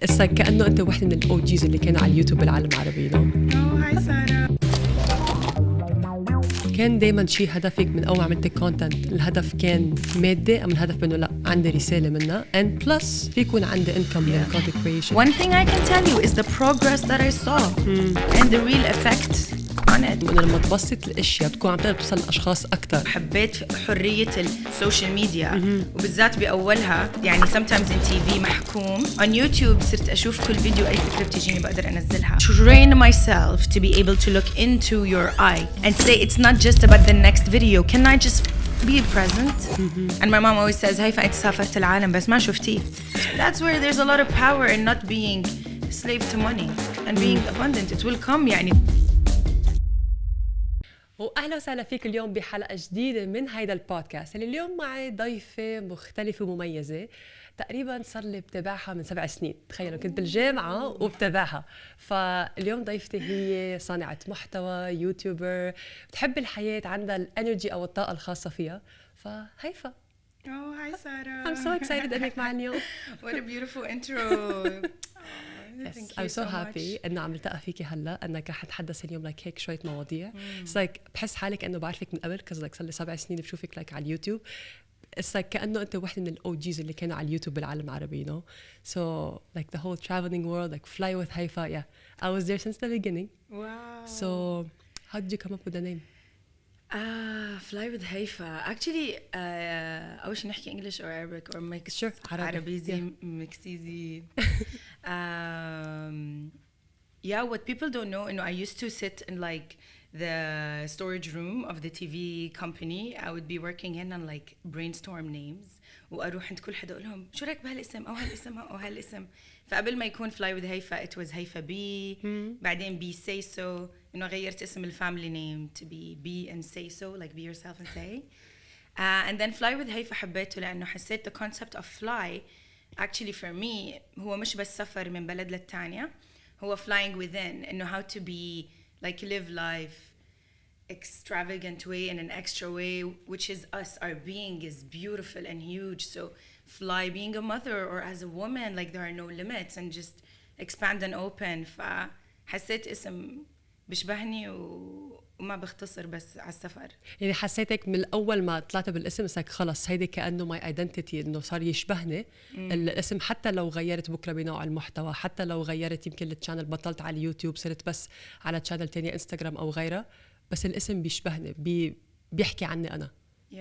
كأنه أنت واحدة من الأوجيز اللي كانوا على اليوتيوب بالعالم العربي. هاي سارة. كان دايما شيء هدفك من أول ما عملت كونتنت، الهدف كان مادي أم الهدف منه لا عندي رسالة منها and plus في يكون عندي income من content creation. One thing I can tell you is the progress that I saw and the real effect on it. إنه لما تبسط الأشياء بتكون عم تقدر توصل لأشخاص أكتر. حبيت حرية السوشيال ميديا وبالذات بأولها، يعني sometimes in TV محكوم. On YouTube صرت أشوف كل فيديو أي فكرة بتجيني بقدر أنزلها. Train myself to be able to look into your eye and say it's not just about the next video. Can I just be present? And my mom always says هيفاء أنت سافرت العالم بس ما شفتيه. That's where there's a lot of power in not being slave to money and being abundant. It will come يعني. وأهلا وسهلا فيك اليوم بحلقة جديدة من هيدا البودكاست اللي اليوم معي ضيفة مختلفة ومميزة. تقريبا صار لي بتابعها من 7 سنين، تخيلوا كنت بالجامعة وبتابعها. فاليوم ضيفتي هي صانعة محتوى، يوتيوبر، بتحب الحياة، عندها الانرجي أو الطاقة الخاصة فيها. فهيفاء. Hi Sarah. I'm so excited إنك معي اليوم. What a beautiful intro. Yes, I'm so happy إنه عم نلتقى فيكي هلا، إنك رح نتحدث اليوم like هيك شوية مواضيع. It's like بحس حالك إنه بعرفك من قبل because like صار لي 7 سنين بشوفك like على اليوتيوب. It's like كأنه أنت واحدة من الأوجيز اللي كانوا على اليوتيوب بالعالم العربي, you know. So like the whole traveling world, like fly with هيفاء, yeah. I was there since the beginning. Wow. So how did you come up with the name? Fly with هيفاء. Actually, أول شيء نحكي English or Arabic or mix. Sure, عربيزي, مكسيزي. Yeah, what people don't know, you know, I used to sit in like the storage room of the TV company. I would be working in and like brainstorm names. وأروح عند كل حدا أقول لهم شو رأيك بهالاسم أو هالاسم أو هالاسم. فقبل ما يكون fly with هيفاء it was هيفاء B. بعدين بسيسو. إنه غيرت اسم الفاميلي name to be and say so, like be yourself and say. And then fly with هيفاء حبيته لأنه حسيت the concept of fly actually for me هو مش بس سفر من بلد للتانية. هو flying within, إنه how to be like live life extravagant way in an extra way, which is us. Our being is beautiful and huge. So fly being a mother or as a woman, like there are no limits and just expand and open. فحسيت اسم بشبهني وما بختصر بس على السفر. يعني حسيتك من الأول ما طلعت بالاسم اسمك خلص هيدي كأنه my identity, إنه صار يشبهني الاسم. حتى لو غيرت بكرة بنوع المحتوى، حتى لو غيرت يمكن التشانل بطلت على اليوتيوب صرت بس على تشانل تانية انستغرام أو غيرها، بس الاسم بيشبهني بيحكي عني أنا.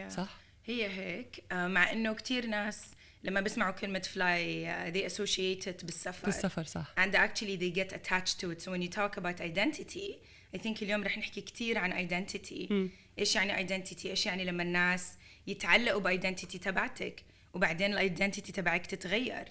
صح؟ هي هيك. مع إنه كتير ناس لما بسمعوا كلمة fly they associate it بالسفر صح. and actually they get attached to it. So when you talk about identity, I think اليوم رح نحكي كتير عن identity. إيش يعني identity؟ إيش يعني لما الناس يتعلقوا بايدنتيتي تبعتك وبعدين الايدنتيتي تبعك تتغير.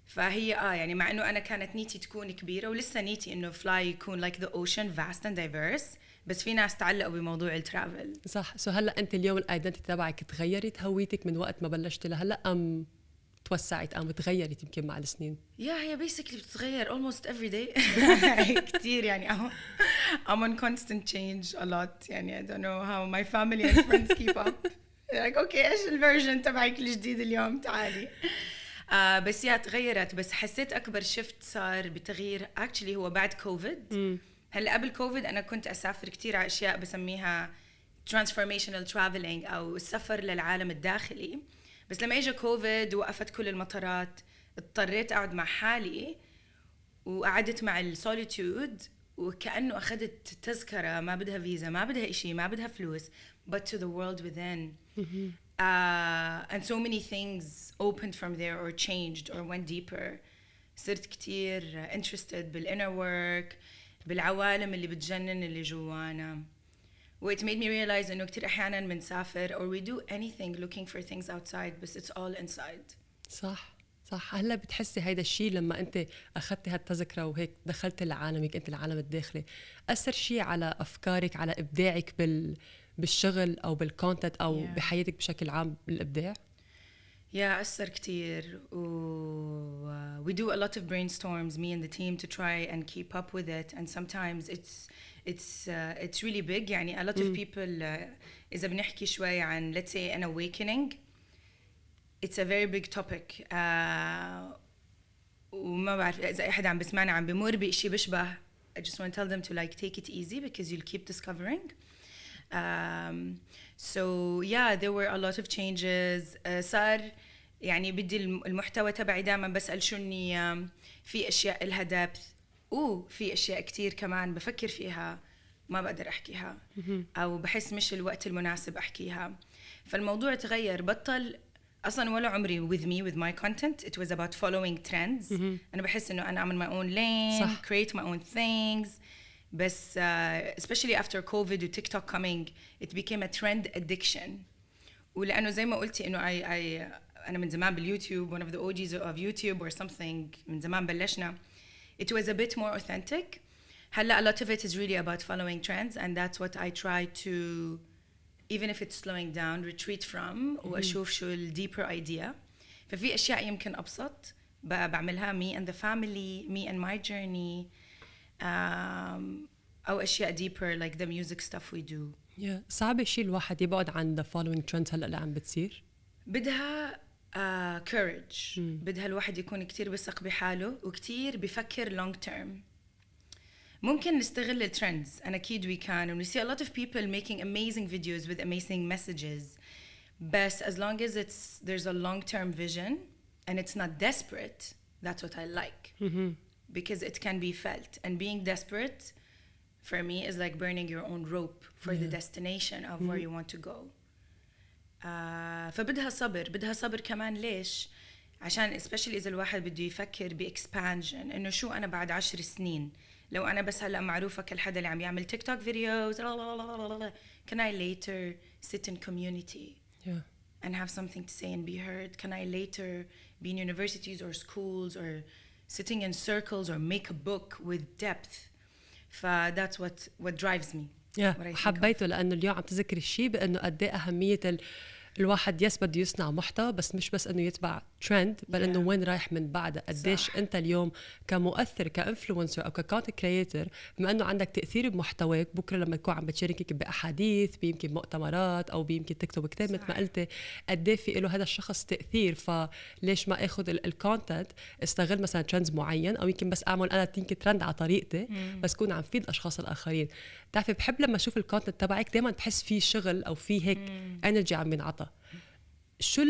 فهي يعني مع إنه أنا كانت نيتي تكون كبيرة ولسه نيتي إنه fly يكون like the ocean vast and diverse، بس في ناس تعلقوا بموضوع الترافل. صح. سو هلا انت اليوم الايدنتيتي تبعك تغيرت، هويتك من وقت ما بلشت لهلا ام توسعت ام تغيرت يمكن مع السنين؟ هي basically بتتغير almost every day. كتير يعني I'm on constant change a lot. يعني I don't know how my family and friends keep up. like okay ايش الفيرجن تبعك الجديد اليوم تعالي. بس تغيرت. بس حسيت اكبر شفت صار بتغيير actually هو بعد كوفيد. هلا قبل كوفيد أنا كنت أسافر كتير على أشياء بسميها transformational traveling أو السفر للعالم الداخلي. بس لما إجا كوفيد وقفت كل المطارات اضطريت أقعد مع حالي وقعدت مع السوليتيود وكأنه أخذت تذكرة ما بدها فيزا ما بدها إشي ما بدها فلوس but to the world within. And so many things opened from there or changed or went deeper. صرت كتير interested بالinner work بالعوالم اللي بتجنن اللي جوانا. It made me realize إنه كتير أحياناً بنسافر or we do anything looking for things outside بس it's all inside. صح. هلا بتحسي هيدا الشيء لما أنت أخذتي هالتذكرة وهيك دخلت لعالمك أنت العالم الداخلي، أثر شيء على أفكارك على إبداعك بالشغل أو بالكونتنت أو بحياتك بشكل عام بالإبداع؟ أثر كتير. We do a lot of brainstorms, me and the team, to try and keep up with it. And sometimes it's really big. يعني a lot of people إذا بنحكي شوي عن let's say an awakening, it's a very big topic. وما بعرف إذا أي حدا عم بسمعنا عم بمر بإشي بيشبه. I just want to tell them to like take it easy because you'll keep discovering. So yeah, there were a lot of changes. صار يعني بدي المحتوى تبعي دائما بسأل شو النية، في أشياء لها depth وفي أشياء كتير كمان بفكر فيها ما بقدر أحكيها أو بحس مش الوقت المناسب أحكيها. فالموضوع تغير، بطل أصلاً ولا عمري with my content it was about following trends. أنا بحس إنه أنا أعمل my own lane صح. create my own things. بس especially after COVID و TikTok coming it became a trend addiction. ولأنه زي ما قلتي إنه أنا من زمان باليوتيوب one of the OGs of YouTube or something من زمان بلشنا. It was a bit more authentic. هلا a lot of it is really about following trends and that's what I try to, even if it's slowing down, retreat from وأشوف شو ال deeper idea. ففي أشياء يمكن أبسط بعملها me and the family, me and my journey, أو أشياء deeper like the music stuff we do. صعب شيء الواحد يبعد عن the following trends هلا اللي عم بتصير. بدها courage. بدها الواحد يكون كتير بثق بحاله وكتير بفكر long term. ممكن نستغل الترندز and أكيد we can, and we see a lot of people making amazing videos with amazing messages, but as long as there's a long-term vision and it's not desperate, that's what I like. Because it can be felt, and being desperate for me is like burning your own rope for the destination of where you want to go. فبدها صبر كمان. ليش؟ عشان especially إذا الواحد بده يفكر بexpansion إنه شو أنا بعد 10 سنين لو أنا بس هلأ معروفة كالحدا اللي عم يعمل تيك توك فيديوز. Can I later sit in community and have something to say and be heard? Can I later be in universities or schools or sitting in circles or make a book with depth? That's what drives me. حبيته لأنه اليوم عم تذكر الشيء بأنه قد ايه أهمية الواحد بده يصنع محتوى، بس مش بس انه يتبع ترند، بل انه وين رايح من بعدها. قديش انت اليوم كمؤثر كانفلونسر او ككونتنت كرييتر، بما انه عندك تاثير بمحتواك، بكره لما تكون عم بتشاركك باحاديث، بيمكن مؤتمرات او بيمكن تكتب كتاب مثل ما قلتي، قد ايه في له هذا الشخص تاثير. فليش ما اخذ الكونتنت استغل مثلا ترندز معين، او يمكن بس اعمل انا يمكن ترند على طريقتي بس كون عم فيد الاشخاص الاخرين. بتعرفي بحب لما اشوف الكونتنت تبعك دائما بحس فيه شغل او فيه هيك انرجي عم بينعطى. شو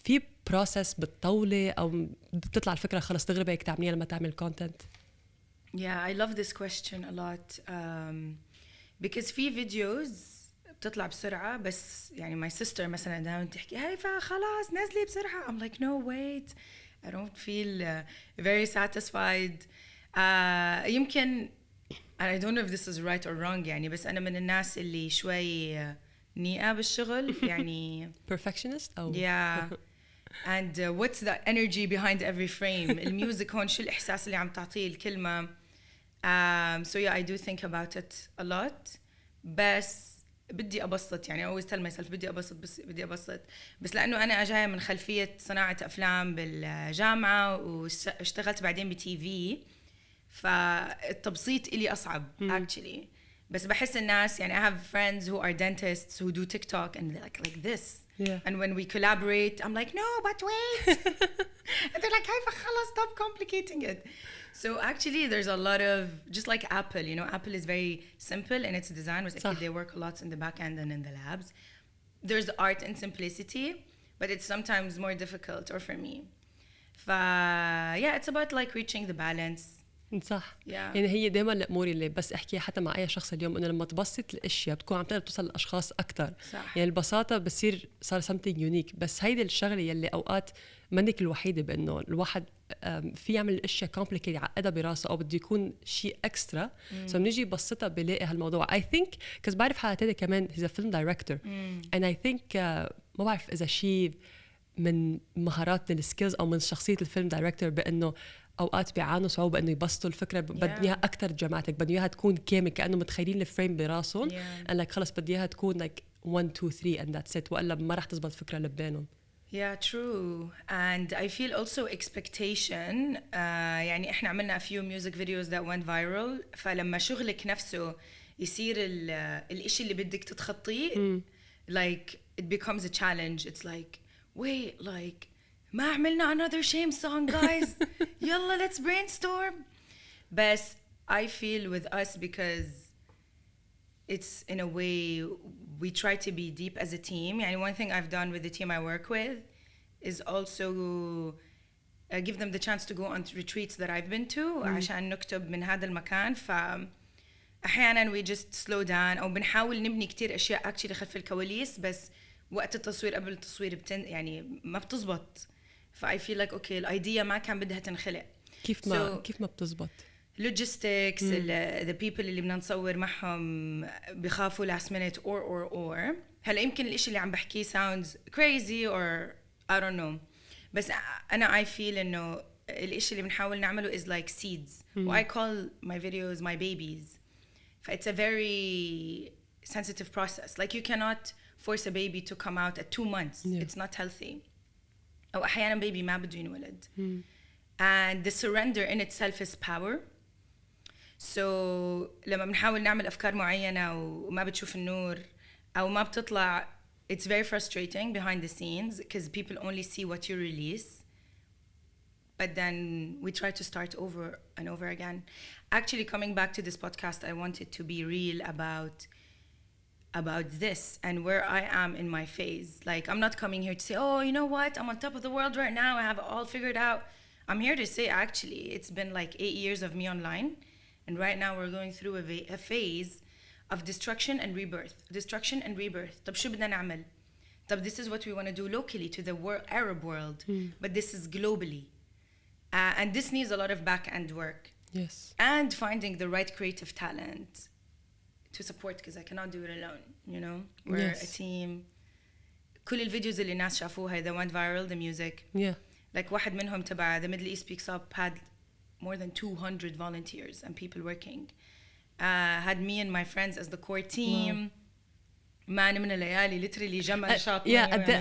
في بروسس بتطولي او بتطلع الفكره خلص دغري بدك تعمليها لما تعمل كونتنت؟ Yeah, I love this question a lot because في فيديوز بتطلع بسرعه، بس يعني my sister مثلا دائما تحكي هيفاء خلاص نزلي بسرعه. I'm like no wait, I don't feel very satisfied. يمكن I don't know if this is right or wrong يعني، بس أنا من الناس اللي شوي نيئة بالشغل يعني perfectionist أو yeah and what's the energy behind every frame. الميوزك هون شو الإحساس اللي عم تعطيه الكلمة. So yeah, I do think about it a lot. بس بدي أبسط يعني always tell myself بدي أبسط بس لأنه أنا جاية من خلفية صناعة أفلام بالجامعة واشتغلت بعدين بتي في، فالتبسيط إلي أصعب actually. بس بحس الناس يعني I have friends who are dentists who do TikTok and they're like this. And when we collaborate I'm like no but wait. And they're like هيفاء خلاص stop complicating it. So actually there's a lot of, just like Apple, you know, Apple is very simple in its design, but they work a lot in the back end and in the labs. There's art and simplicity, but it's sometimes more difficult, or for me. Yeah, it's about like reaching the balance. صح. يعني هي دائما الامور اللي بس احكيها حتى مع اي شخص اليوم، انه لما تبسط الاشياء بتكون عم تقدر توصل للاشخاص اكثر. يعني البساطه بصير صار something unique. بس هيدي الشغله يلي اوقات منك الوحيده بانه الواحد في يعمل الاشياء complicated يعقدها براسه او بده يكون شيء اكسترا. سو بنيجي بسطها بلاقي هالموضوع. I think كز بعرف حالتي كمان he's a film director and I think ما بعرف اذا شيء من مهارات السكيلز او من شخصيه الفيلم دايركتور بانه اوقات بيعانوا صعوبه انه يبسطوا الفكره. بدهم اياها اكثر جماعتك، بدهم اياها تكون كامل كانه متخيلين الفريم براسهم قال لك خلص بدي اياها تكون like 1 2 3 and that's it، والا ما راح تزبط الفكره اللي بينهم. Yeah, true. And I feel also expectation. يعني احنا عملنا a few music videos that went viral. فلما شغلك نفسه يصير الاشي اللي بدك تتخطيه like it becomes a challenge. It's like wait, like ما عملنا another shame song guys يلا let's brainstorm. But I feel with us because it's in a way we try to be deep as a team. يعني one thing I've done with the team I work with is also give them the chance to go on retreats that I've been to عشان نكتب من هذا المكان. فأحيانا we just slow down أو بنحاول نبني كتير أشياء actually خلف الكواليس، بس وقت التصوير قبل التصوير يعني ما بتزبط. I feel like okay الأيديا ما كان بدها تنخلق. كيف ما بتزبط؟ logistics the people اللي بدنا نصور معهم بيخافوا last minute or هلا يمكن الاشي اللي عم بحكيه sounds crazy or I don't know، بس أنا I feel إنه الاشي اللي بنحاول نعمله is like seeds. I call my videos my babies. It's a very sensitive process. Like you cannot force a baby to come out at 2 months. It's not healthy. أو أحيانا baby ما بده ينولد. And the surrender in itself is power. So لما بنحاول نعمل أفكار معينة وما بتشوف النور أو ما بتطلع it's very frustrating behind the scenes because people only see what you release. But then we try to start over and over again. Actually, coming back to this podcast, I wanted to be real about this and where I am in my phase. Like, I'm not coming here to say, oh, you know what? I'm on top of the world right now. I have it all figured out. I'm here to say, actually, it's been like 8 years of me online. And right now we're going through a phase of destruction and rebirth. Destruction and rebirth. طب شو بدنا نعمل؟ طب this is what we want to do locally to the Arab world. But this is globally. And this needs a lot of back-end work. Yes. And finding the right creative talent to support because I cannot do it alone, you know? We're a team. كل الفيديوز اللي الناس شافوها that went viral, the music. Yeah. Like واحد منهم تبع The Middle East Speaks Up had more than 200 volunteers and people working. Had me and my friends as the core team. ما نمنا ليالي literally جمع شاطئ.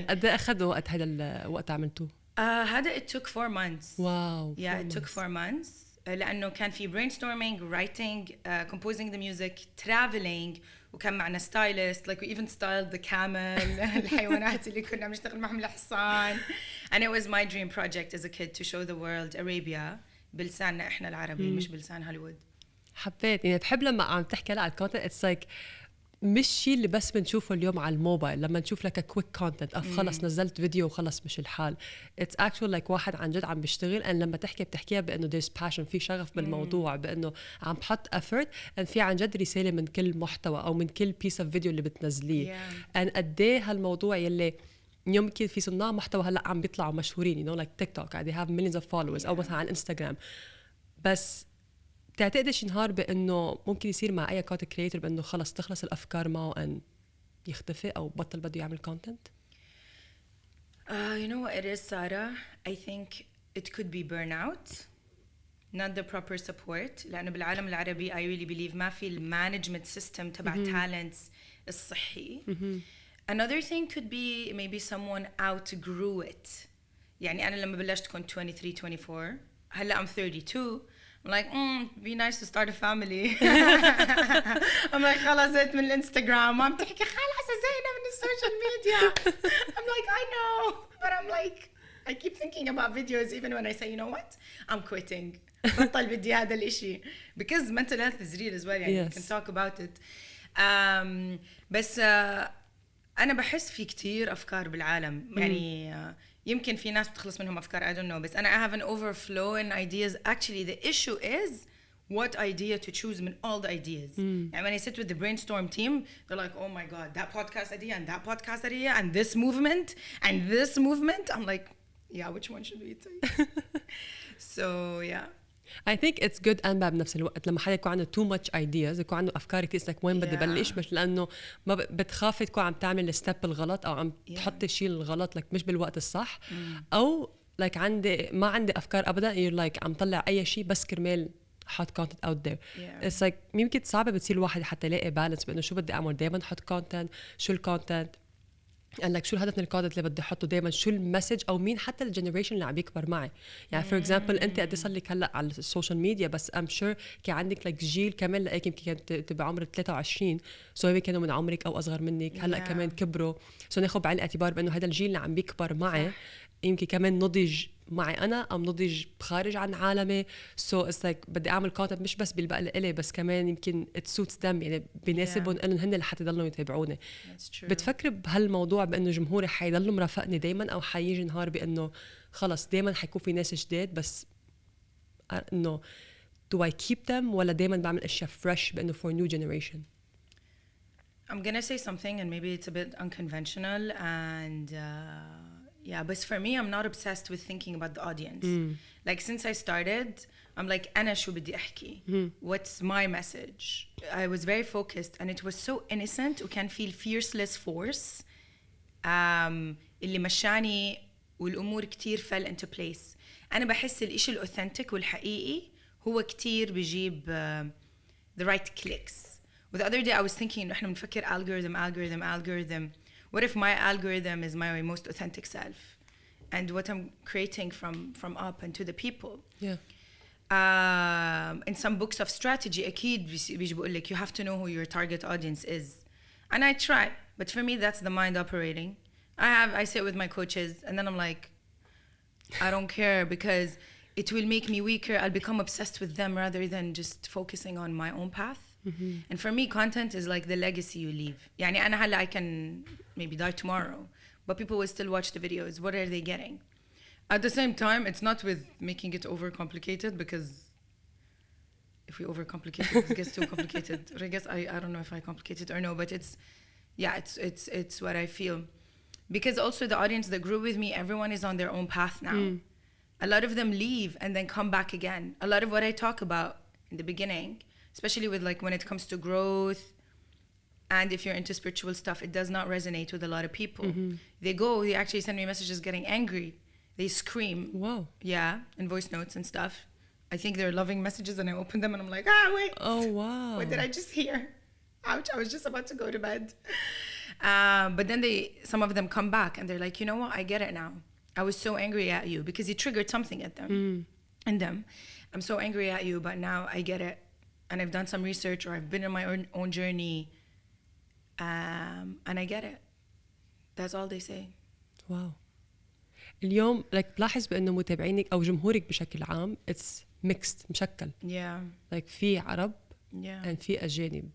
قد أخذ وقت هذا الوقت عملتوه؟ هذا it took 4 months. Wow. Yeah, it took 4 months. لأنه كان في brainstorming, writing, composing the music, traveling, وكان معنا stylist. Like we even styled the camel, الحيوانات اللي كنا بنشتغل معهم الحصان. And it was my dream project as a kid to show the world Arabia بلساننا إحنا العربي مش بلسان هوليوود. حبيت يعني بحب لما عم تحكي على الكونتنت it's like مش شيء اللي بس بنشوفه اليوم على الموبايل لما نشوف لك كويك كونتنت خلص نزلت فيديو وخلص مش الحال. it's actually like واحد عن جد عم بيشتغل and لما بتحكيها بأنه there's passion في شغف بالموضوع بأنه عم بحط effort and في عن جد رسالة من كل محتوى أو من كل piece of فيديو اللي بتنزليه. and قديه هالموضوع يلي يمكن في صناع محتوى هلا عم بيطلعوا مشهورين you know like TikTok they have millions of followers أو مثلا على انستغرام. بس تعتقدش نهار بأنه ممكن يصير مع أي كونتنت كريتور بأنه خلص تخلص الأفكار معه أن يختفي أو بطل بده يعمل كونتنت؟ You know what it is, Sarah? I think it could be burnout, not the proper support. لأنه بالعالم العربي I really believe ما في المانجمنت سيستم تبع talents الصحي. Another thing could be maybe someone outgrew it. يعني أنا لما بلشت كنت 23-24 هلا I'm 32. I'm like, it'd be nice to start a family. I'm like, خلاص زهقت من الانستغرام. ما بتحكي خلاص زهقنا من السوشيال ميديا. I'm like, I know, but I'm like, I keep thinking about videos even when I say, you know what, I'm quitting. بطل بدي هذا الإشي. Because mental health is real as well. يعني can talk about it. بس أنا بحس في كتير أفكار بالعالم. يعني يمكن في ناس بتخلص منهم أفكار I don't know بس أنا I have an overflow in ideas. Actually the issue is what idea to choose من all the ideas. And when I sit with the brainstorm team they're like oh my god that podcast idea and that podcast idea and this movement and this movement. I'm like yeah which one should we take? So yeah I think it's good and bad بنفس الوقت لما حدا يكون عنده too much ideas يكون عنده أفكار كتير لك وين بدي بلش مش لأنه ما بتخافي تكون عم تعمل الستيب الغلط أو عم تحطي الشيء الغلط لك مش بالوقت الصح أو like ما عندي أفكار أبدا you're like عم طلع أي شيء بس كرمال حط content out there. It's like يمكن صعبة بتصير الواحد حتى يلاقي بالانس بأنه شو بدي أعمل دايما حط content شو الكونتنت قال لك شو الهدف من الكونتنت اللي بدي احطه دائما شو المسج او مين حتى الجنريشن اللي عم يكبر معي. يعني فور اكزامبل انت قد صار لك هلا على السوشيال ميديا بس ام شور كان عندك لك جيل كمان لايك يمكن كانت تبع عمر 23 سو هي كانوا من عمرك او اصغر منك هلا كمان كبروا سو ناخذ بعين الاعتبار بانه هذا الجيل اللي عم بيكبر معي يمكن كمان نضج معي أنا أم نضج خارج عن عالمي. so it's like بدي أعمل content مش بس بالبقى لإلي بس كمان يمكن it suits them يعني بيناسبهم إنهم هن لحتى يضلوا يتابعوني. بتفكر بهالموضوع بأنه جمهوري حيضلوا مرافقني دايما أو حيجي نهار بأنه خلص دايما حيكون في ناس جداد بس إنه do I keep them ولا دايما بعمل أشياء fresh بأنه for new generation؟ I'm gonna say something and maybe it's a bit unconventional and yeah, but for me I'm not obsessed with thinking about the audience. Like since I started I'm like أنا شو بدي أحكي, what's my message. I was very focused and it was so innocent وكان في fearless force اللي مشاني والأمور كتير fell into place. أنا بحس الإشي الأوثنتيك والحقيقي هو كتير بيجيب the right clicks. The other day I was thinking إنه إحنا بنفكر algorithm. What if my algorithm is my most authentic self and what I'm creating from up and to the people? Yeah. In some books of strategy أكيد بيجي بقول لك you have to know who your target audience is. And I try, but for me that's the mind operating. I sit with my coaches and then I'm like, I don't care because it will make me weaker. I'll become obsessed with them rather than just focusing on my own path. And for me, content is like the legacy you leave. يعني أنا هلا I can maybe die tomorrow, but people will still watch the videos. What are they getting? At the same time, it's not with making it overcomplicated because if we overcomplicate it, it gets too complicated. Or I guess I don't know if I complicate it or no, but it's what I feel. Because also the audience that grew with me, everyone is on their own path now. A lot of them leave and then come back again. A lot of what I talk about in the beginning, especially with like when it comes to growth and if you're into spiritual stuff, it does not resonate with a lot of people. They actually send me messages getting angry. They scream. Wow. Yeah, in voice notes and stuff. I think they're loving messages and I open them and I'm like, wait. Oh, wow. What did I just hear? Ouch, I was just about to go to bed. But then some of them come back and they're like, you know what, I get it now. I was so angry at you because you triggered something at them. In them. I'm so angry at you, but now I get it. And I've done some research or I've been on my own journey and I get it. That's all they say. Wow. اليوم بلاحظ بأنه متابعينك أو جمهورك بشكل عام it's mixed مشكل. Yeah. في عرب Yeah. and في أجانب.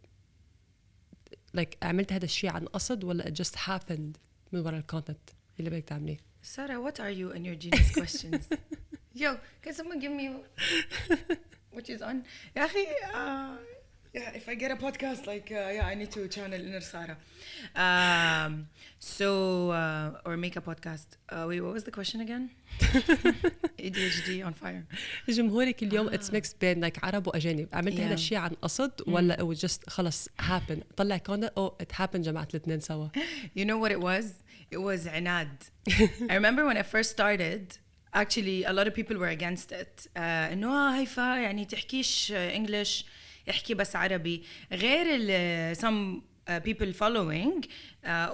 عملت هذا الشيء عن قصد ولا it just happened من وراء الكونتنت اللي بدك تعمليه؟ Sarah, what are you and your genius questions? Yo, can someone give me what is on? يا أخي, yeah, if I get a podcast, I need to channel inner Sarah. Or make a podcast. Wait, what was the question again? ADHD on fire. جمهورك اليوم it's mixed بين عرب وأجانب. عملت هذا الشيء عن قصد ولا it was just خلص happen طلع كونتنت it happened جمعت الاثنين سوا؟ You know what it was? It was عناد. I remember when I first started, actually a lot of people were against it. إنه هيفاء يعني تحكيش English, احكي بس عربي. غير some people following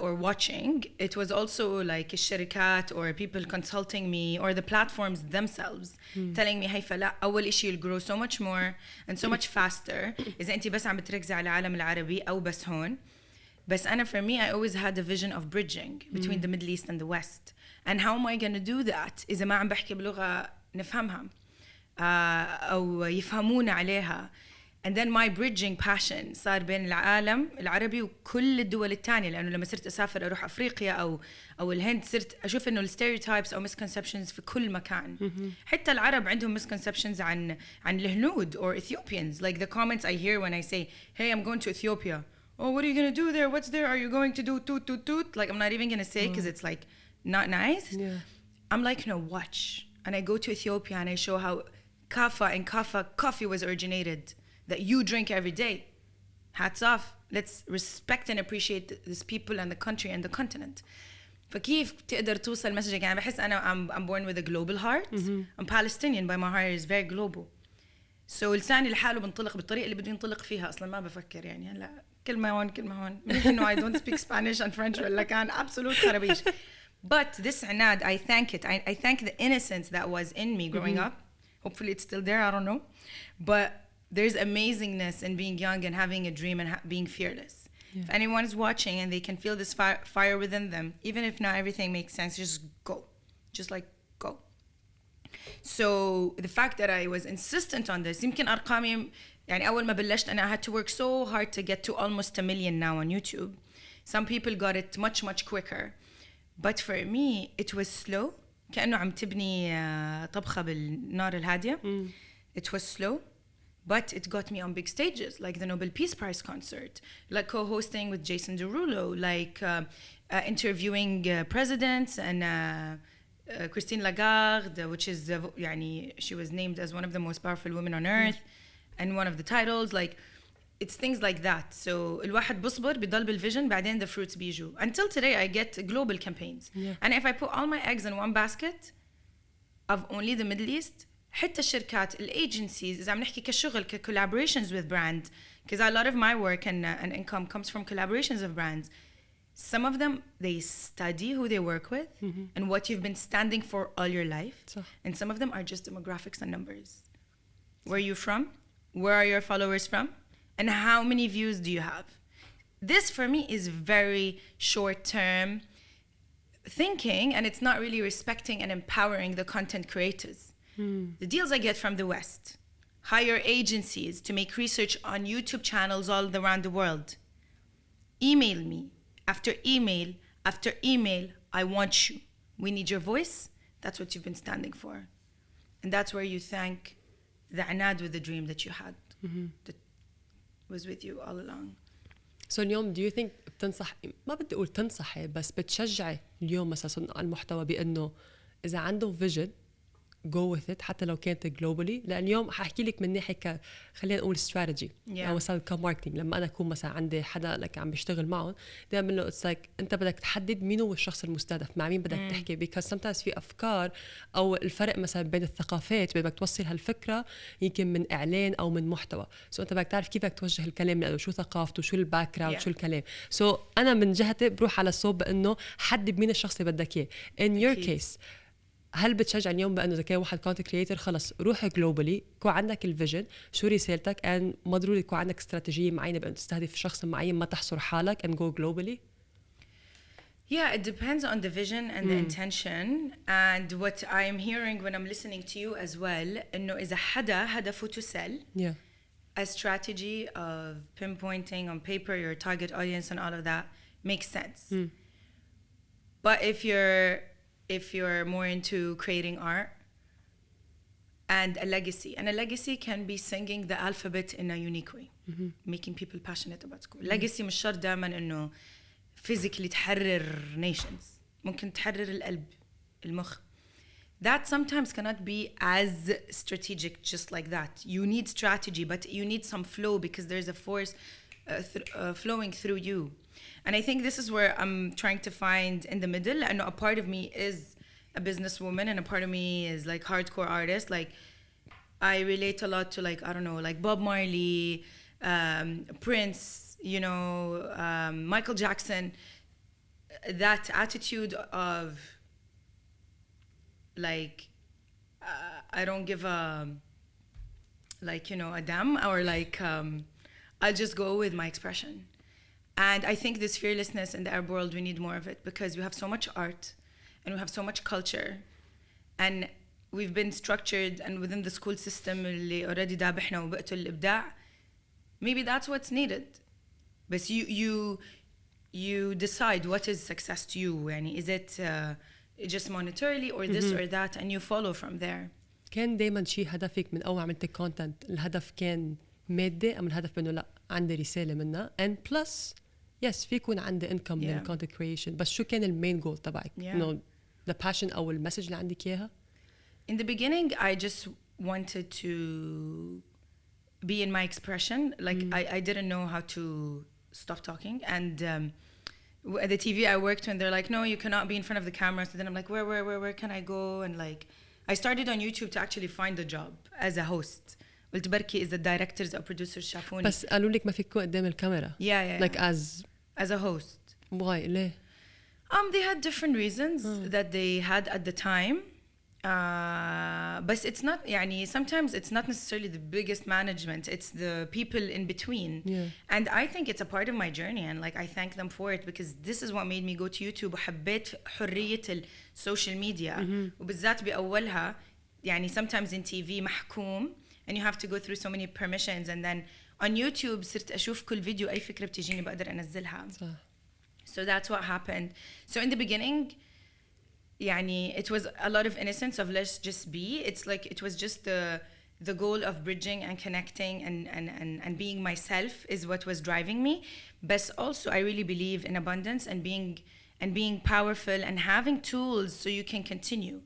or watching, it was also like الشركات or people consulting me or the platforms themselves telling me هيفاء لا, أول إشي you'll grow so much more and so much faster إذا أنت بس عم بتركزي على العالم العربي أو بس هون. بس أنا for me I always had a vision of bridging between the Middle East and the West. And how am I going to do that إذا ما عم بحكي بلغة نفهمها أو يفهمونا عليها. And then my bridging passion صار بين العالم العربي وكل الدول التانية, لأنه لما صرت أسافر أروح أفريقيا أو الهند صرت أشوف إنه الstereotypes أو misconceptions في كل مكان. حتى العرب عندهم misconceptions عن الهنود or Ethiopians. Like the comments I hear when I say, hey, I'm going to Ethiopia. Oh, what are you going to do there? What's there? Are you going to do toot, toot, toot? Like, I'm not even going to say because it's like not nice. Yeah. I'm like, no, watch. And I go to Ethiopia and I show how Kaffa coffee was originated, that you drink every day. Hats off. Let's respect and appreciate these people and the country and the continent. فكيف تقدر توصل مسجك؟ يعني بحس أنا I'm born with a global heart. I'm Palestinian, but my heart is very global. So لساني لحاله بنطلق بالطريقة اللي بدي ينطلق فيها. أصلاً ما بفكر يعني هلا كلمة هون كلمة هون. You know, I don't speak Spanish and French ولا كان absolute خرابيش. But this عناد, I thank it. I thank the innocence that was in me growing up. Hopefully it's still there, I don't know. But there's amazingness in being young and having a dream and being fearless. Yeah. If anyone is watching and they can feel this fire within them, even if not everything makes sense, just go. just like go. So the fact that I was insistent on this, يمكن أرقامي يعني أول ما بلشت أنا I had to work so hard to get to almost 1 million now on YouTube. Some people got it much quicker. But for me, it was slow. كأنه عم تبني طبخة بالنار الهادية. It was slow, but it got me on big stages, like the Nobel Peace Prize concert, like co-hosting with Jason Derulo, like interviewing presidents and Christine Lagarde, which is, يعني, she was named as one of the most powerful women on earth, and one of the titles, like, it's things like that. So الواحد بصبر بيضل بالvision بعدين the fruits بيجوا. Until today I get global campaigns. And if I put all my eggs in one basket of only the Middle East, حتى الشركات, agencies, إذا عم نحكي كشغل, collaborations with brands, because a lot of my work and income comes from collaborations of brands. Some of them, they study who they work with and what you've been standing for all your life. And some of them are just demographics and numbers. Where are you from? Where are your followers from? And how many views do you have? This for me is very short-term thinking, and it's not really respecting and empowering the content creators. The deals I get from the West, hire agencies to make research on YouTube channels all around the world. Email me after email after email. I want you. We need your voice. That's what you've been standing for. And that's where you thank the عناد with the dream that you had. That was with you all along. So اليوم do you think بتنصح, ما بدي أقول تنصحي, بس بتشجعي اليوم مثلا صناع المحتوى بأنه إذا عندهم vision go with it حتى لو كانت globally؟ لأن اليوم حأحكي لك من ناحية خلينا نقول strategy أو مثلا كماركتينج. لما أنا أكون مثلا عندي حدا لك عم بيشتغل معهم دائما له it's like أنت بدك تحدد مين هو الشخص المستهدف, مع مين بدك تحكي, because sometimes في أفكار أو الفرق مثلا بين الثقافات بدك توصل هالفكرة يمكن من إعلان أو من محتوى. so أنت بدك تعرف كيف بدك توجه الكلام لأنه شو ثقافته شو الباك جراوند شو الكلام. so أنا من جهتي بروح على الصوب بأنه حدد مين الشخص اللي بدك إياه. in your case هل بتشجع اليوم بأنه إذا كان واحد كونتنت كريتور خلص روح جلوبالي, يكون عندك الفيجن شو رسالتك and ما ضروري يكون عندك استراتيجية معينة بأن تستهدف شخص معين ما تحصر حالك and go globally? Yeah, it depends on the vision and the intention. And what I'm hearing when I'm listening to you as well, إنه إذا حدا هدفه to sell, a strategy of pinpointing on paper your target audience and all of that makes sense. But if you're more into creating art and a legacy can be singing the alphabet in a unique way, making people passionate about school. Legacy مش شرط دائما إنه physically تحرر nations, ممكن تحرر القلب, المخ. That sometimes cannot be as strategic just like that. You need strategy, but you need some flow because there's a force flowing through you. And I think this is where I'm trying to find in the middle. I know a part of me is a businesswoman and a part of me is like hardcore artist. Like I relate a lot to like, I don't know, like Bob Marley, Prince, you know, Michael Jackson. That attitude of like, I don't give a, like, you know, a damn, or like, I'll just go with my expression. And I think this fearlessness in the Arab world, we need more of it because we have so much art and we have so much culture. And we've been structured and within the school system اللي already دابحنا وبقتوا الإبداع. Maybe that's what's needed. But you decide what is success to you. يعني is it just monetarily or this or that, and you follow from there. كان دايما شيء هدفك من أول عملت كونتنت الهدف كان مادي أم الهدف بأنه لا عندي رسالة منها and plus yes في يكون عندي income من content creation, بس شو كان المين جول تبعك؟ إنه the passion أو المسج اللي عندك إياها؟ In the beginning I just wanted to be in my expression, like I didn't know how to stop talking. And at the TV I worked when they're like, no, you cannot be in front of the camera. So then I'm like, where can I go? And like I started on YouTube to actually find a job as a host. قلت بركي إذا directors أو producers شافوني. بس قالوا لك ما فيك تكون قدام الكاميرا. Yeah. Like as a host. Why? ليه؟ They had different reasons that they had at the time. But it's not يعني sometimes it's not necessarily the biggest management, it's the people in between. And I think it's a part of my journey, and like I thank them for it, because this is what made me go to YouTube. وحبيت حرية السوشيال ميديا وبالذات بأولها. يعني sometimes in TV محكوم and you have to go through so many permissions, and then on YouTube صرت أشوف كل فيديو أي فكرة بتجيني بقدر أنزلها. So that's what happened. So in the beginning يعني it was a lot of innocence of let's just be. It's like it was just the goal of bridging and connecting and being myself is what was driving me. But also I really believe in abundance and being powerful and having tools so you can continue.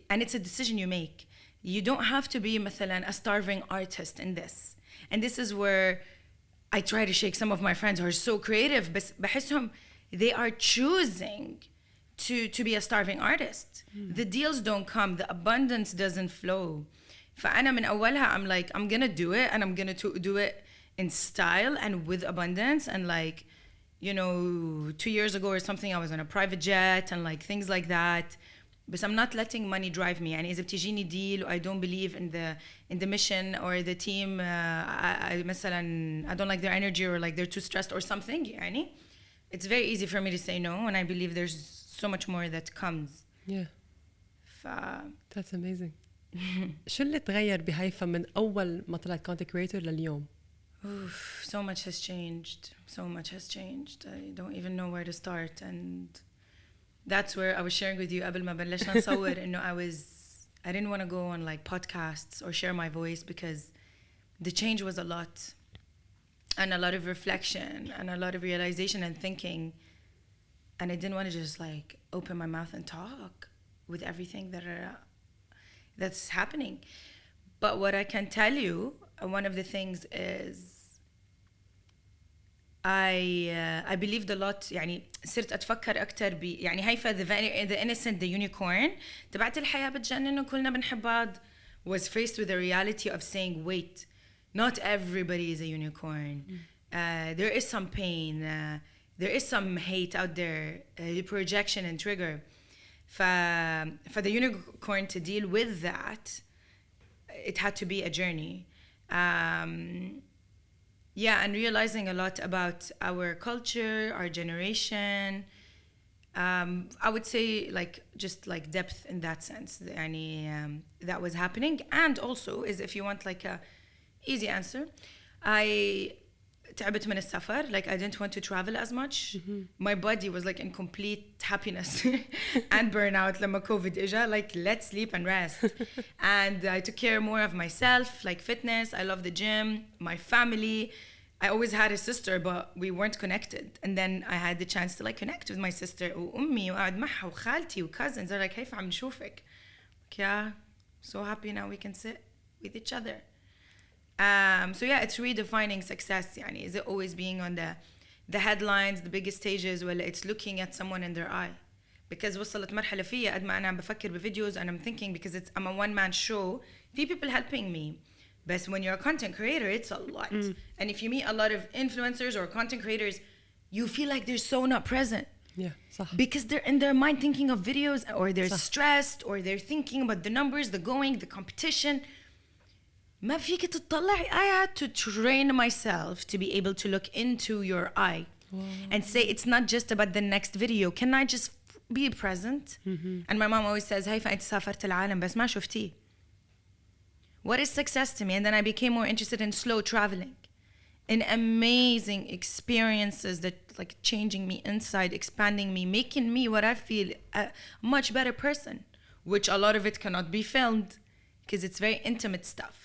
And it's a decision you make. You don't have to be مثلا a starving artist in this. And this is where I try to shake some of my friends who are so creative, but بحسهم they are choosing to be a starving artist. The deals don't come, the abundance doesn't flow. فأنا من أولها I'm like I'm gonna do it, and I'm gonna do it in style and with abundance. And like, you know, 2 years ago or something I was on a private jet and like things like that. But I'm not letting money drive me. يعني إذا بتجيني deal I don't believe in the mission or the team, I مثلا I don't like their energy or like they're too stressed or something يعني, it's very easy for me to say no, and I believe there's so much more that comes. That's amazing. شو اللي تغير بهيفاء من أول ما طلعت content creator لليوم؟ So much has changed. So much has changed. I don't even know where to start. And that's where I was sharing with you قبل ما بلشنا نصور إنه I didn't want to go on like podcasts or share my voice, because the change was a lot, and a lot of reflection and a lot of realization and thinking. And I didn't want to just like open my mouth and talk with everything that's happening. But what I can tell you, one of the things is I believed a lot. يعني صرت أتفكر أكتر يعني هيفاء the innocent, the unicorn تبعت الحياة بتجنن وكلنا بنحب بعض was faced with the reality of saying wait, not everybody is a unicorn. There is some pain, there is some hate out there, projection and trigger. For the unicorn to deal with that, it had to be a journey. And realizing a lot about our culture, our generation. I would say like just like depth in that sense. That was happening. And also is if you want like a easy answer, I تعبت من السفر. Like I didn't want to travel as much. My body was like in complete happiness and burnout لما COVID إجا. Like let's sleep and rest. And I took care more of myself, like fitness. I love the gym, my family. I always had a sister, but we weren't connected. And then I had the chance to like connect with my sister وأمي وقعد معها وخالتي وcousins. They're like كيف عم نشوفك? Yeah, so happy now we can sit with each other. So yeah, it's redefining success. يعني, is it always being on the headlines, the biggest stages, well, it's looking at someone in their eye? Because وصلت مرحلة فيها قد ما أنا عم بفكر بفيديوز and I'm thinking, because I'm a one-man show, few people helping me. But when you're a content creator, it's a lot. And if you meet a lot of influencers or content creators, you feel like they're so not present. Yeah, صح. Because they're in their mind thinking of videos, or they're stressed, or they're thinking about the numbers, the going, the competition. ما فيك تطلعي. I had to train myself to be able to look into your eye and say it's not just about the next video. Can I just be present? And my mom always says هيفاء أنت سافرت العالم بس ما شفتيه. What is success to me? And then I became more interested in slow traveling, in amazing experiences that like changing me inside, expanding me, making me what I feel a much better person, which a lot of it cannot be filmed because it's very intimate stuff.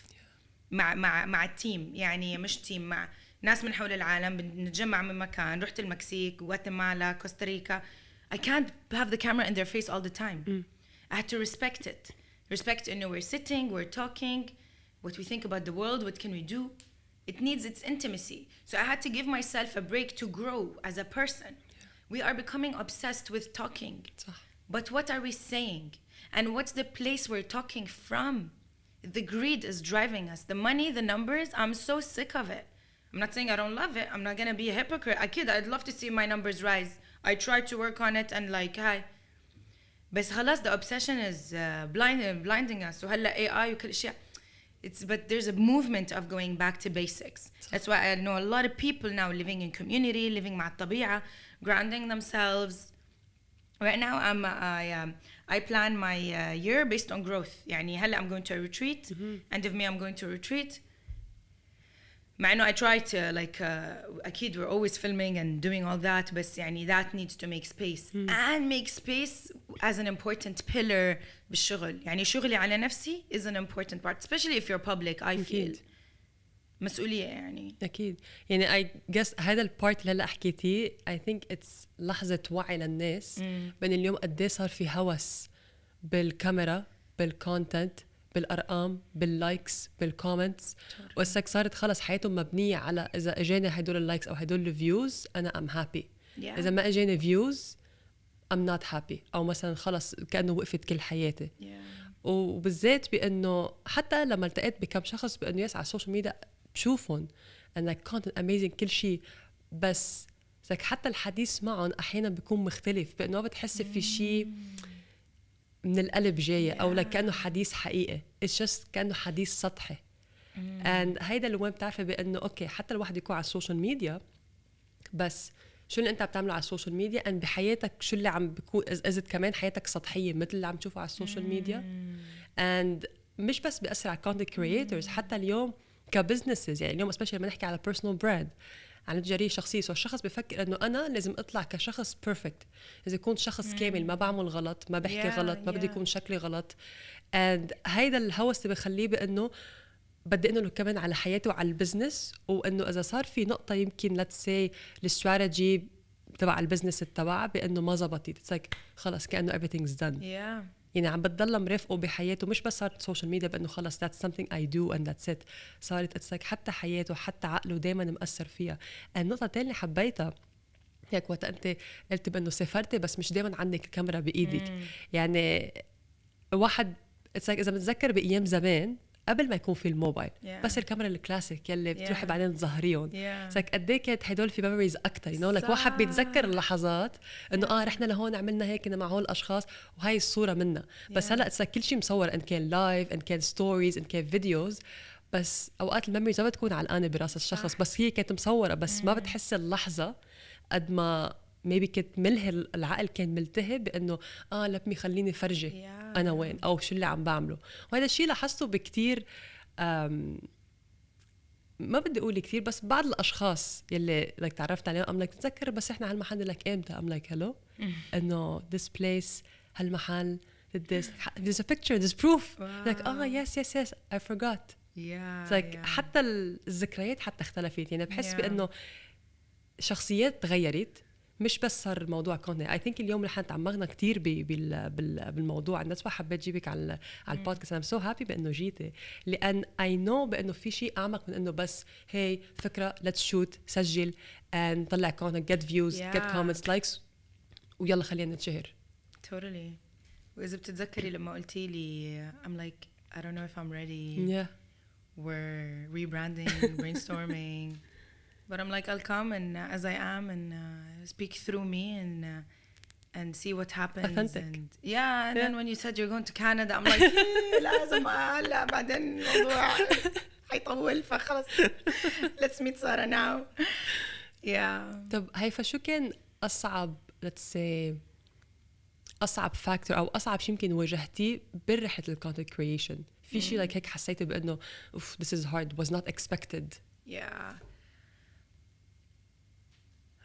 مع التيم يعني مش تيم مع ناس من حول العالم بنتجمع من مكان. رحت المكسيك غواتيمالا كوستاريكا. I can't have the camera in their face all the time. I had to respect it. Respect إنه we're sitting, we're talking, what we think about the world, what can we do. It needs its intimacy. So I had to give myself a break to grow as a person. We are becoming obsessed with talking. But what are we saying? And what's the place we're talking from? The greed is driving us. The money, the numbers, I'm so sick of it. I'm not saying I don't love it. I'm not going to be a hypocrite. I'd love to see my numbers rise. I try to work on it and like, hi. بس خلاص the obsession is blinding us وهلا AI وكل شيء. But there's a movement of going back to basics. That's why I know a lot of people now living in community, living مع الطبيعة, grounding themselves. Right now I plan my year based on growth. يعني هلا I'm going to a retreat. End of May I'm going to a retreat. مع إنه I try to like أكيد we're always filming and doing all that, بس يعني that needs to make space and make space as an important pillar بالشغل. يعني شغلي على نفسي is an important part, especially if you're public. I feel مسؤولية يعني. أكيد. يعني I guess هذا البارت اللي هلا حكيتيه I think it's لحظة وعي للناس بأن اليوم قد إيه صار في هوس بالكاميرا, بالكونتنت, بالارقام, باللايكس, بالكومنتس, واسك صارت خلص حياتهم مبنيه على اذا اجاني هدول اللايكس او هدول الفيوز انا ام هابي. اذا ما اجاني فيوز ام نوت هابي, او مثلا خلص كانه وقفت كل حياتي. وبالذات بانه حتى لما التقيت بكم شخص بانه يسعى على السوشيال ميديا بشوفهم انك كونتنت اميزنج كل شيء, بس حتى الحديث معهم احيانا بيكون مختلف بانه ما بتحس في شيء من القلب جاية أو لك كأنه حديث حقيقي. It's just كأنه حديث سطحي. and هيدا اللي وين بتعرفي بأنه أوكي حتى الواحد يكون على السوشيال ميديا, بس شو اللي أنت بتعمله على السوشيال ميديا and بحياتك شو اللي عم بيكون إذا كمان حياتك سطحية مثل اللي عم تشوفه على السوشيال ميديا. and مش بس بيأثر على content creators, حتى اليوم كبزنسز. يعني اليوم especially لما نحكي على personal brand, عن تجارية شخصية, الشخص بفكر انه انا لازم اطلع كشخص بيرفكت, اذا كنت شخص كامل ما بعمل غلط, ما بحكي غلط, ما بدي يكون شكلي غلط. and هيدا الهوس اللي بخليه بانه بدي انه كمان على حياته وعلى البزنس, وانه اذا صار في نقطه يمكن let's say الاستراتيجي تبع البزنس تبعه بانه ما زبطت, it's like خلص كانه everything's done. يعني عم بتضل مرافقه بحياته, مش بس صارت سوشيال ميديا بانه خلص that's something I do and that's it, صارت it's like حتى حياته حتى عقله دايما مأثر فيها. النقطه الثانيه حبيتها هيك وقت انت قلت بانه سافرتي بس مش دايما عندك الكاميرا بايدك. يعني واحد it's like اذا بتذكر بايام زمان قبل ما يكون في الموبايل, بس الكاميرا الكلاسيك يلي بتروحي بعدين تظهريهم, سك قد ايه كانت هدول في ميموريز اكثر. لك واحد بيتذكر اللحظات انه رحنا لهون عملنا هيك مع هول الاشخاص وهي الصوره منا. بس هلا كل شيء مصور, ان كان لايف, ان كان ستوريز, ان كان فيديوز, بس اوقات الميموريز ما بتكون علقانه براس الشخص, بس هي كانت مصوره, بس ما بتحس اللحظه قد ما maybe كنت ملهي العقل, كان ملتهي بانه لبمي خليني فرجي انا وين او شو اللي عم بعمله. وهذا الشيء لاحظته بكتير, ما بدي اقول كتير, بس بعض الاشخاص يلي لك تعرفت عليهم لك تتذكر بس احنا هالمحل لك امتى, لك هلو انه this place هالمحل there's a picture, there's proof, like yes I forgot. like حتى الذكريات حتى اختلفت. يعني بحس بانه شخصيات تغيرت, مش بس صار الموضوع كونتنت. I think اليوم رح تعمقنا كتير بالموضوع. الناس حبيت جيبك على البودكاست. I'm so happy بأنه جيتي, لأن I know بأنه في شيء أعمق من أنه بس هي فكرة let's shoot, سجل and طلع content, get views, get comments, likes, ويلا خلينا نتشهر. Totally. وإذا بتتذكري لما قلتي لي I'm like I don't know if I'm ready. We're rebranding, brainstorming. But I'm like, I'll come and as I am and speak through me and see what happens. Authentic. And and then when you said you're going to Canada, I'm like, لازم هلا بعدين الموضوع حيطول, فخلص let's meet Sarah now. طب هيفاء, شو كان أصعب let's say أصعب فاكتور أو أصعب شيء يمكن واجهتيه برحلة الكونتنت كرييشن؟ في شيء like هيك حسيته بأنه this is hard, was not expected.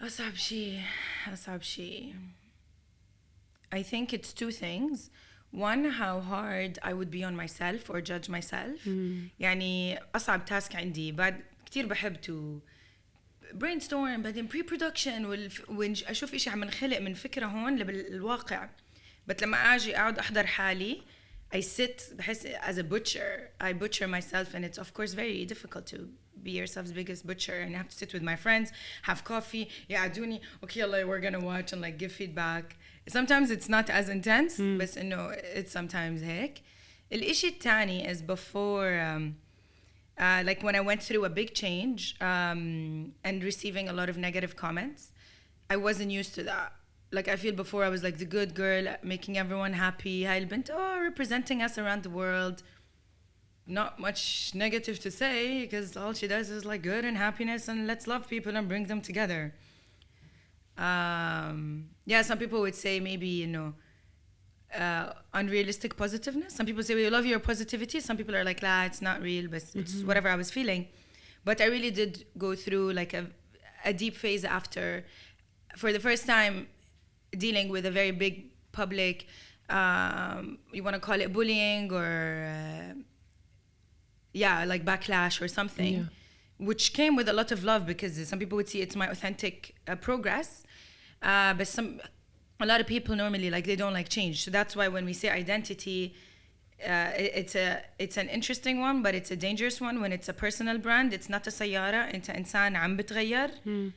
أصعب شيء I think it's two things. One, how hard I would be on myself or judge myself. يعني أصعب تاسك عندي, بعد كتير بحب to brainstorm, بعدين pre-production وأشوف إشي عم نخلق من فكرة هون بالواقع. بس لما أجي أقعد أحضر حالي I sit بحس as a butcher. I butcher myself, and it's of course very difficult to be yourself's biggest butcher, and I have to sit with my friends, have coffee, يقعدوني okay like we're gonna watch and like give feedback. Sometimes it's not as intense, but you know it's sometimes هيك. الإشي الثاني is before like when I went through a big change and receiving a lot of negative comments, I wasn't used to that. like I feel before I was like the good girl making everyone happy. هاي البنت representing us around the world. Not much negative to say because all she does is like good and happiness and let's love people and bring them together. Yeah, some people would say maybe, you know, unrealistic positiveness. Some people say we love your positivity. Some people are like, la, it's not real, but it's whatever I was feeling. But I really did go through like a deep phase after, for the first time, dealing with a very big public, you want to call it bullying or like backlash or something, which came with a lot of love because some people would see it's my authentic progress, but a lot of people normally like they don't like change. So that's why when we say identity, it's an interesting one, but it's a dangerous one when it's a personal brand. It's not a سيارة. أنت إنسان عم بتغير.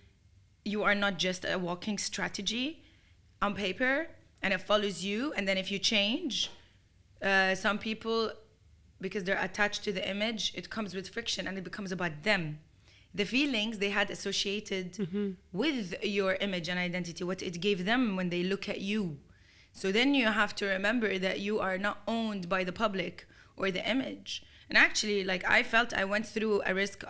You are not just a walking strategy on paper, and it follows you. And then if you change, some people, because they're attached to the image, it comes with friction and it becomes about them. The feelings they had associated with your image and identity, what it gave them when they look at you. So then you have to remember that you are not owned by the public or the image. And actually, like I felt I went through a risk,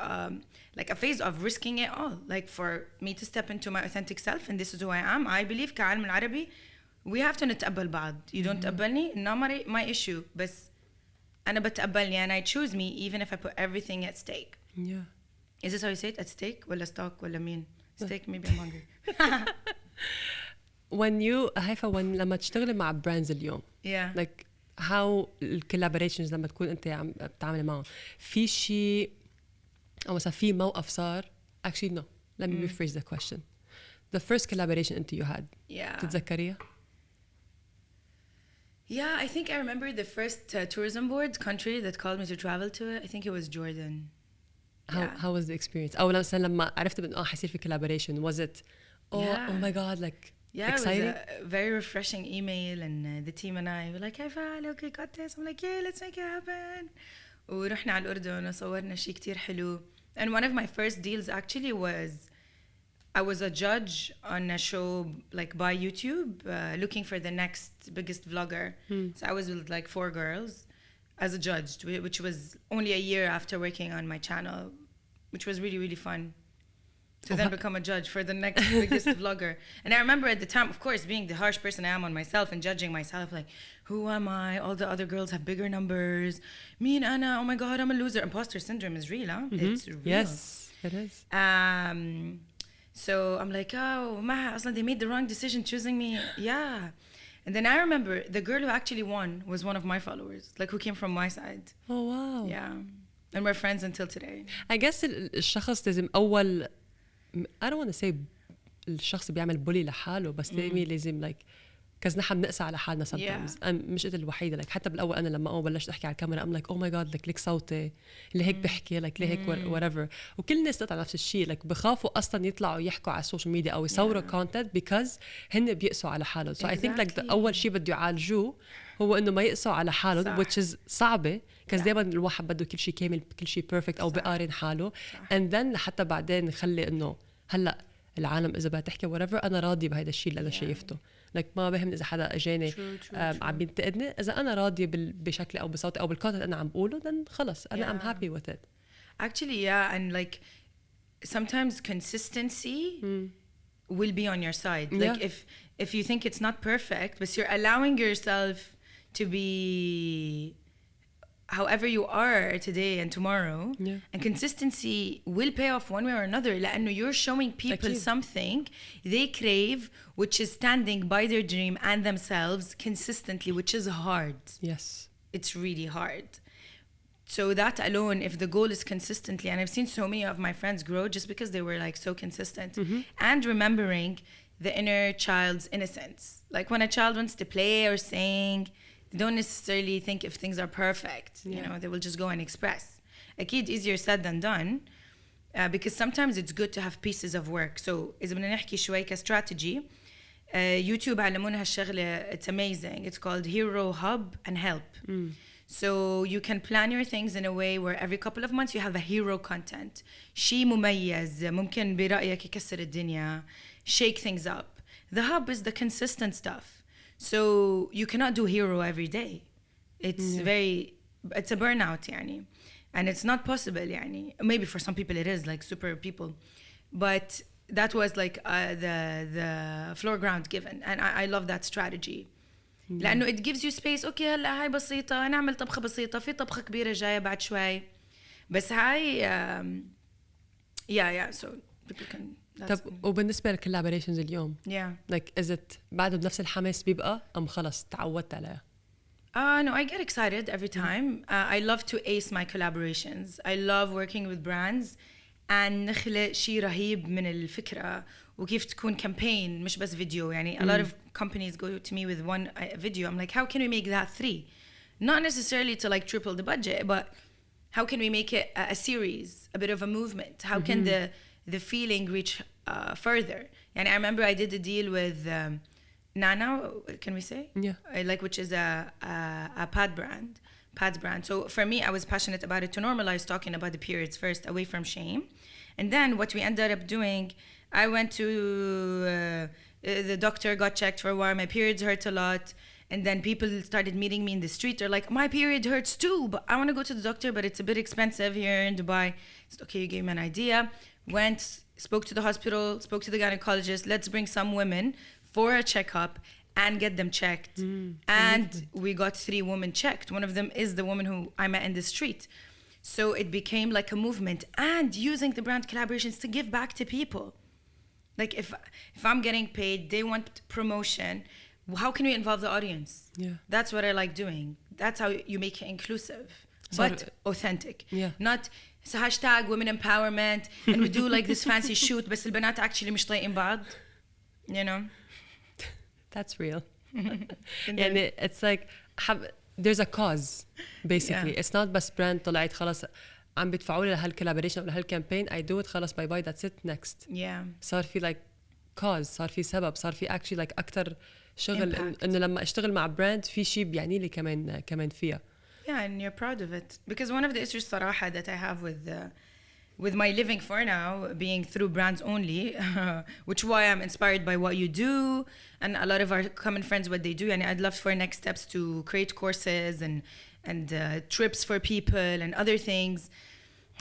like a phase of risking it all. Like for me to step into my authentic self, and this is who I am. I believe كعالم العربي, we have to نتقبل بعض. You don't تقبلني, not my issue. But أنا بتقبلني and I choose me even if I put everything at stake. Yeah. Is this how you say it? At stake? ولا stock ولا مين? Steak, maybe I'm hungry. هيفاء لما تشتغلي مع براندز اليوم, like how الكولابوريشنز لما تكون انت عم بتعاملي معهم, في شيء او مثلا في موقف صار, actually no, let me rephrase the question. The first collaboration انت you had, تتذكريها؟ Yeah, I think I remember the first tourism board country that called me to travel to it. I think it was Jordan. How was the experience? أو مثلا لما عرفت إنه حيصير في collaboration, was it oh my god, like exciting? It was a very refreshing email, and the team and I were like, هيفاء, okay, got this. I'm like, yeah, let's make it happen. ورحنا على الأردن وصورنا شيء كتير حلو. And one of my first deals actually was I was a judge on a show like by YouTube, looking for the next biggest vlogger. So I was with like 4 girls as a judge, which was only a year after working on my channel, which was really, really fun to then become a judge for the next biggest vlogger. And I remember at the time, of course, being the harsh person I am on myself and judging myself, like, who am I? All the other girls have bigger numbers. Me and Anna, oh my God, I'm a loser. Imposter syndrome is real, huh? It's real. Yes, it is. So I'm like, oh, أصلاً they made the wrong decision choosing me. Yeah. And then I remember the girl who actually won was one of my followers, like who came from my side. Oh, wow. Yeah. And we're friends until today. I guess الشخص لازم أول, I don't want to say الشخص بيعمل بولي لحاله, بس لازم like كز نحن بنقسى على حالنا sometimes. أنا مش أنت الوحيدة, like حتى بالأول أنا لما بلشت أحكي على الكاميرا I'm like oh my god, like ليك صوتي اللي هيك بحكي, like ليه هيك whatever. وكل الناس تقطع نفس الشيء, like بخافوا أصلاً يطلعوا يحكوا على السوشيال ميديا أو يصوروا content because هن بيقسوا على حالهم. So I think like أول شيء بده يعالجوه هو إنه ما يقسوا على حالهم, which is صعبة because دايماً الواحد بده كل شيء كامل, كل شيء perfect أو بقارن حاله. And then لحتى بعدين نخلي إنه هلأ العالم إذا بدها تحكي whatever أنا راضي بهذا الشيء اللي أنا شايفته. like ما بهمني إذا حدا أجاني عم بينتقدني, إذا أنا راضية بشكلي أو بصوتي أو بالكونتنت أنا عم بقوله then خلص أنا I'm happy with it. Actually, yeah, and like sometimes consistency will be on your side. Like if you think it's not perfect, but you're allowing yourself to be however you are today and tomorrow, and consistency will pay off one way or another. لأنه you're showing people something they crave, which is standing by their dream and themselves consistently, which is hard. Yes. It's really hard. So that alone, if the goal is consistently, and I've seen so many of my friends grow just because they were like so consistent, and remembering the inner child's innocence. Like when a child wants to play or sing, they don't necessarily think if things are perfect, you know, they will just go and express. أكيد easier said than done, because sometimes it's good to have pieces of work. So إذا بدنا نحكي شوي كstrategy, YouTube علمونا هالشغلة, it's amazing. It's called Hero Hub and Help. So you can plan your things in a way where every couple of months you have a hero content. شيء مميز ممكن برأيك يكسر الدنيا, shake things up. The hub is the consistent stuff. So you cannot do hero every day. It's a burnout يعني. And it's not possible يعني. Maybe for some people it is, like super people. But that was like the floor ground given. And I love that strategy. لأنه it gives you space. Okay, هلا هاي بسيطة، نعمل طبخة بسيطة، في طبخة كبيرة جاية بعد شوي. بس هاي so people can. طب وبالنسبة للكولابوريشنز اليوم like is it بعده بنفس الحماس بيبقى أم خلص تعودت عليها؟ No, I get excited every time. I love to ace my collaborations. I love working with brands and نخلق شيء رهيب من الفكرة وكيف تكون campaign مش بس فيديو يعني. A lot of companies go to me with one video. I'm like, how can we make that 3? Not necessarily to like triple the budget, but how can we make it a series, a bit of a movement? How can the feeling reach further? And I remember I did a deal with Nana, can we say? Yeah. Which is a pads brand. So for me, I was passionate about it to normalize talking about the periods first, away from shame. And then what we ended up doing, I went to the doctor, got checked for a while. My periods hurt a lot. And then people started meeting me in the street. They're like, my period hurts too, but I want to go to the doctor, but it's a bit expensive here in Dubai. I said, okay, you gave me an idea. Went, spoke to the hospital, spoke to the gynecologist. Let's bring some women for a checkup and get them checked. And we got 3 women checked. One of them is the woman who I met in the street. So it became like a movement and using the brand collaborations to give back to people. Like if I'm getting paid, they want promotion. How can we involve the audience? Yeah. That's what I like doing. That's how you make it inclusive, but authentic. Yeah. Not so hashtag women empowerment and we do like this fancy shoot بس البنات actually مش طايقين بعض. You know? That's real. يعني it's like there's a cause basically. It's not بس brand طلعت خلاص عم بيدفعوا لي لهالكولابوريشن ولا هالكامبين I do it خلاص باي باي that's it next. صار في like cause، صار في سبب، صار في actually like أكتر شغل إنه لما أشتغل مع براند في شيء بيعني لي كمان فيها. Yeah, and you're proud of it. Because one of the issues صراحة that I have with my living for now being through brands only, which why I'm inspired by what you do and a lot of our common friends what they do. And I'd love for next steps to create courses and trips for people and other things,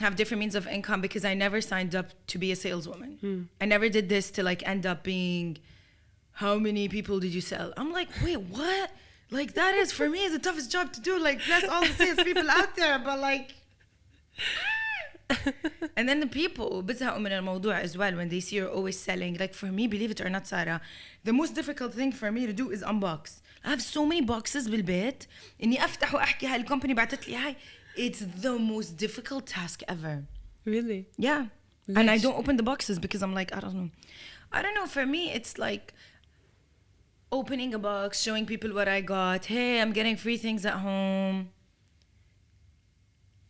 have different means of income because I never signed up to be a saleswoman. I never did this to like end up being, how many people did you sell? I'm like, wait, what? Like that is for me is the toughest job to do. Like bless all the sales people out there, but like. And then the people بزهقوا من الموضوع as well when they see you're always selling. Like for me, believe it or not, Sarah, the most difficult thing for me to do is unbox. I have so many boxes بالبيت إني أفتح وأحكي هاي الكومباني بعتت لي هاي. It's the most difficult task ever. Really? Yeah. And I don't open the boxes because I'm like, I don't know. For me, it's like opening a box, showing people what I got. Hey, I'm getting free things at home.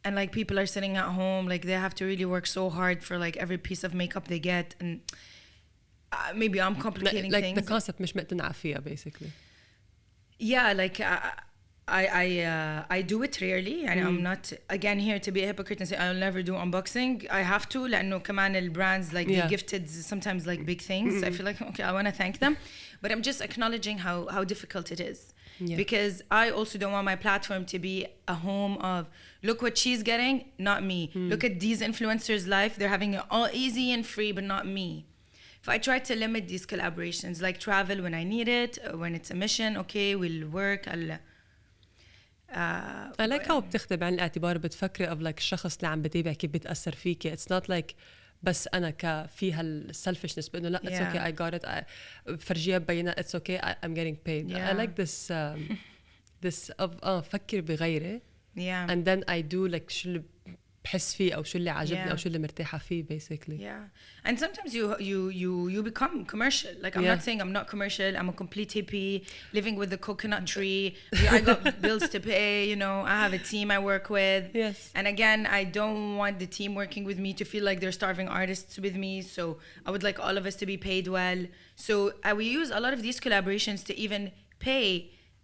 And like people are sitting at home, like they have to really work so hard for like every piece of makeup they get. And maybe I'm complicating like things. the concept مش مقتنعة فيها basically. Yeah, like I do it rarely. And I'm not again here to be a hypocrite and say I'll never do unboxing. I have to لأنه كمان البراندز like they gifted sometimes like big things. I feel like okay, I want to thank them, but I'm just acknowledging how difficult it is. Because I also don't want my platform to be a home of look what she's getting, not me. Look at these influencers' life. They're having it all easy and free, but not me. If I try to limit these collaborations, like travel when I need it, when it's a mission, okay, we'll work. I like how بتاخدي بعين الاعتبار بتفكري of like الشخص اللي عم بتابع كيف بتأثر فيكي. It's not like بس أنا فيها السلفشنس بأنه لا it's okay I got it فرجيها ببينها it's okay I'm getting paid. I like this of فكر بغيري and then I do like شو اللي بحس فيه أو شو اللي عجبني أو شو اللي مرتاحة فيه basically. And sometimes you become commercial. Like I'm not saying I'm not commercial. I'm a complete hippie living with the coconut tree. I got bills to pay, you know. I have a team I work with. And again, I don't want the team working with me to feel like they're starving artists with me. So I would like all of us to be paid well. So we use a lot of these collaborations to even pay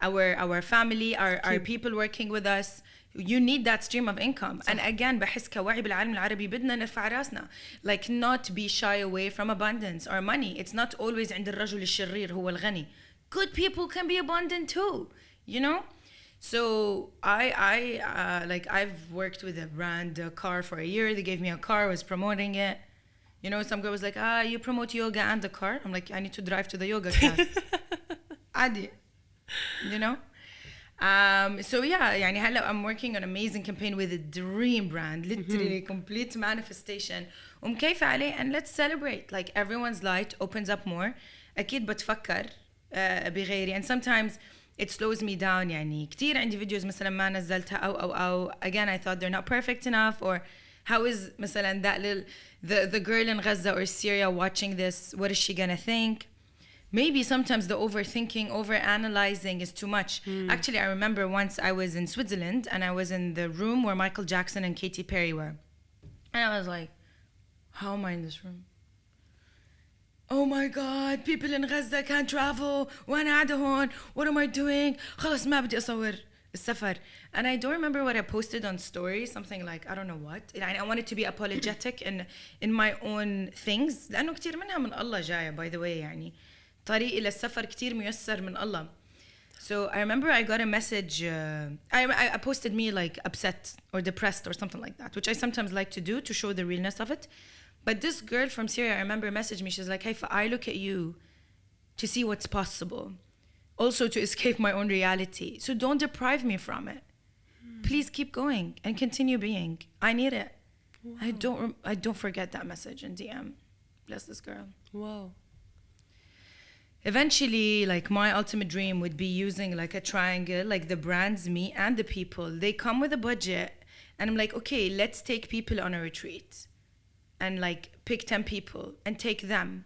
our family, our people working with us you need that stream of income. And again بحس كوعي بالعالم العربي بدنا نرفع راسنا, like not be shy away from abundance or money. It's not always عند الرجل الشرير هو الغني. Good people can be abundant too, you know. So like I've worked with a brand, a car, for a year. They gave me a car, I was promoting it. You know, some girl was like, you promote yoga and the car? I'm like, I need to drive to the yoga class. عادي, you know. So yeah, يعني هلا I'm working on an amazing campaign with a dream brand, literally complete manifestation. ومكيفة عليه, and let's celebrate. Like everyone's light opens up more. أكيد بتفكر بغيري, and sometimes it slows me down. يعني كتير عندي فيديوز مثلا ما نزلتها أو again I thought they're not perfect enough, or how is مثلا that little the girl in Gaza or Syria watching this, what is she gonna think? Maybe sometimes the overthinking, overanalyzing is too much. Actually, I remember once I was in Switzerland and I was in the room where Michael Jackson and Katy Perry were. And I was like, how am I in this room? Oh my God, people in Gaza can't travel. وأنا قاعدة هون. What am I doing? خلاص ما بدي أصور السفر. And I don't remember what I posted on story, something like, I don't know what. I wanted to be apologetic in my own things. لأنه كتير منها من الله جاية, by the way, يعني. طريقي للسفر كتير ميسر من الله. So I remember I got a message, I posted me like upset or depressed or something like that, which I sometimes like to do to show the realness of it. But this girl from Syria, I remember messaged me, she's like, Haifa, I look at you to see what's possible, also to escape my own reality. So don't deprive me from it. Please keep going and continue being. I need it. Wow. I don't forget that message in DM. Bless this girl. Wow. Eventually, like my ultimate dream would be using like a triangle, like the brands, me and the people. They come with a budget and I'm like, okay, let's take people on a retreat and like pick 10 people and take them.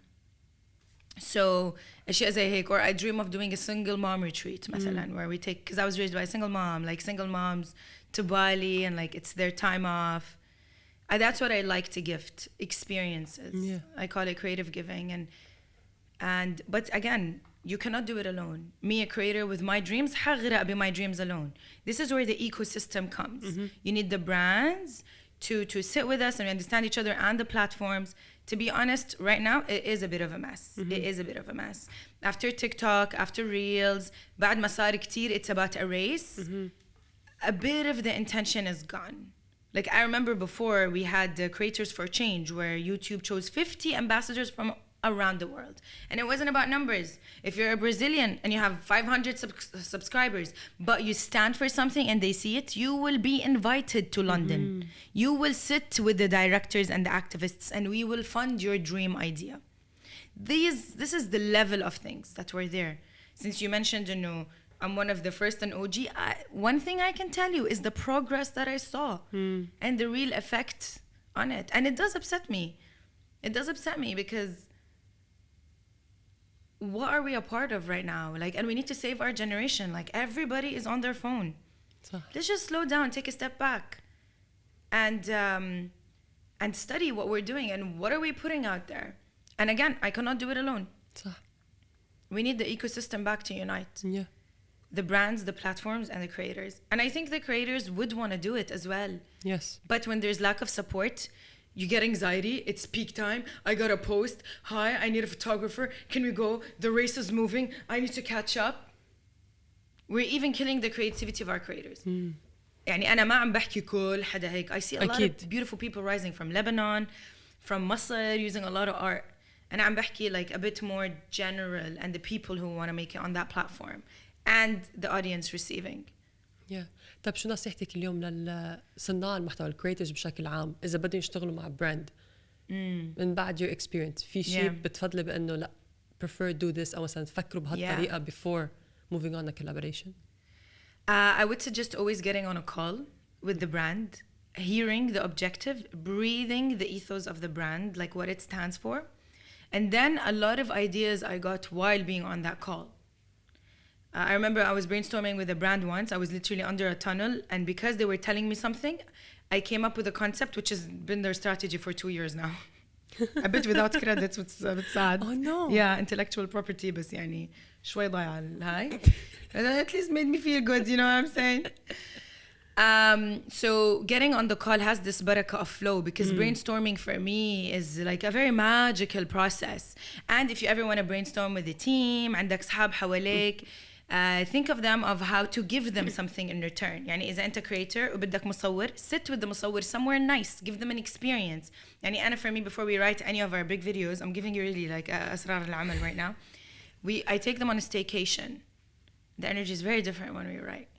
So أشياء زي هيك, or I dream of doing a single mom retreat مثلا, where we take, because I was raised by a single mom, like single moms to Bali, and like it's their time off. That's what I like to gift, experiences. Yeah. I call it creative giving. But again, you cannot do it alone. Me, a creator with my dreams, حغرق بmy dreams alone. This is where the ecosystem comes. You need the brands to sit with us and understand each other, and the platforms. To be honest, right now, it is a bit of a mess. It is a bit of a mess. After TikTok, after Reels, بعد ما صار كتير, it's about a race. A bit of the intention is gone. Like I remember before we had the Creators for Change, where YouTube chose 50 ambassadors from around the world, and it wasn't about numbers. If you're a Brazilian and you have 500 subscribers, but you stand for something and they see it, you will be invited to London. You will sit with the directors and the activists, and we will fund your dream idea. This is the level of things that were there. Since you mentioned, you know, I'm one of the first and OG, one thing I can tell you is the progress that I saw and the real effect on it. And it does upset me. It does upset me because what are we a part of right now? Like, and we need to save our generation. Like, everybody is on their phone. Let's just slow down, take a step back, and study what we're doing and what are we putting out there. And again, I cannot do it alone. We need the ecosystem back to unite. Yeah. The brands, the platforms, and the creators. And I think the creators would want to do it as well. Yes. But when there's lack of support, you get anxiety. It's peak time. I got a post. Hi, I need a photographer. Can we go? The race is moving. I need to catch up. We're even killing the creativity of our creators. يعني أنا ما عم بحكي كل حدا هيك. I see a lot of beautiful people rising from Lebanon, from Masr, using a lot of art. And I'm بحكي like a bit more general, and the people who want to make it on that platform and the audience receiving. Yeah. طب شو نصيحتك اليوم للصناع المحتوى الكريترز بشكل عام إذا بدهم يشتغلوا مع براند من بعد your experience في شيء بتفضلي بأنه لا prefer do this أو مثلا تفكروا بهالطريقة before moving on a collaboration? I would suggest always getting on a call with the brand, hearing the objective, breathing the ethos of the brand, like what it stands for. And then a lot of ideas I got while being on that call. I remember I was brainstorming with a brand once. I was literally under a tunnel, and because they were telling me something, I came up with a concept which has been their strategy for 2 years now. A bit without credits, which is a bit sad. Oh no. Yeah, intellectual property, بس يعني شوي ضايعة الهاي. At least made me feel good, you know what I'm saying? So getting on the call has this barakah of flow, because brainstorming for me is like a very magical process. And if you ever want to brainstorm with a team, عندك صحاب حواليك, think of them of how to give them something in return. يعني إذا أنت creator وبدك مصور, sit with the مصور somewhere nice, give them an experience. يعني أنا for me, before we write any of our big videos, I'm giving you really like أسرار العمل right now. I take them on a staycation. The energy is very different when we write.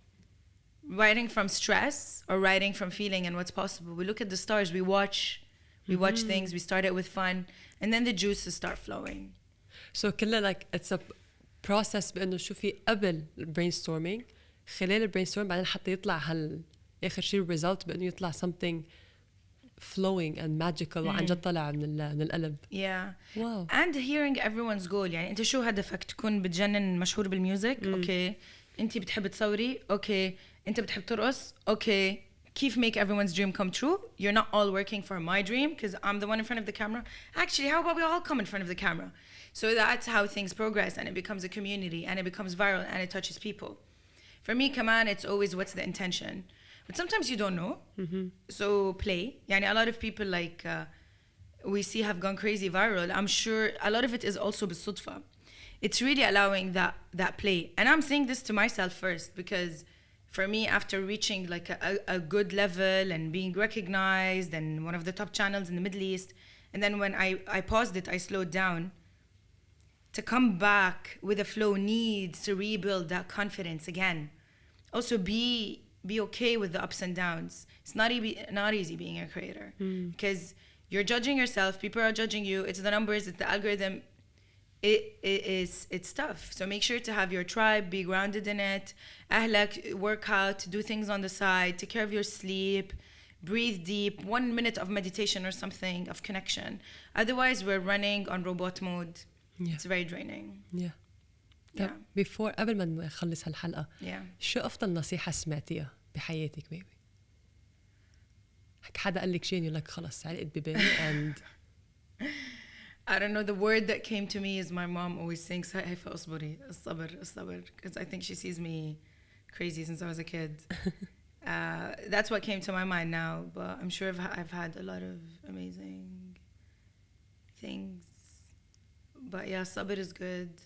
Writing from stress or writing from feeling and what's possible. We look at the stars, we watch things, we start it with fun, and then the juices start flowing. So كله like it's a process بأنه شو في قبل brainstorming, خلال brainstorming بعدين حتى يطلع آخر شيء result بأنه يطلع something flowing and magical وعن جد طلع من القلب. Yeah. Wow. And hearing everyone's goal. يعني أنت شو هدفك؟ تكون بتجنن مشهور بالميوزك؟ أوكي. أنت بتحب تصوري؟ أوكي. أنت بتحب ترقص؟ أوكي. كيف make everyone's dream come true? You're not all working for my dream because I'm the one in front of the camera. Actually, how about we all come in front of the camera? So that's how things progress, and it becomes a community, and it becomes viral, and it touches people. For me, Kaman, it's always what's the intention. But sometimes you don't know. So play. Yani a lot of people like we see have gone crazy viral. I'm sure a lot of it is also بالصدفة. It's really allowing that play. And I'm saying this to myself first, because for me, after reaching like a good level and being recognized and one of the top channels in the Middle East, and then when I paused it, I slowed down. To come back with a flow needs to rebuild that confidence again. Also be okay with the ups and downs. It's not easy being a creator, because you're judging yourself, people are judging you, it's the numbers, it's the algorithm. It's tough. So make sure to have your tribe, be grounded in it. أهلك, work out, do things on the side, take care of your sleep, breathe deep, 1 minute of meditation or something, of connection. Otherwise, we're running on robot mode. Yeah. It's very draining. Yeah. Before قبل ما نخلص هالحلقة, شو أفضل نصيحة سمعتيها بحياتك maybe؟ حدا قال لك شيء يقول لك خلص علقت ببالي and I don't know, the word that came to me is my mom always saying هيفاء اصبري الصبر, because I think she sees me crazy since I was a kid. That's what came to my mind now, but I'm sure I've had a lot of amazing things. But yeah, صبر is good.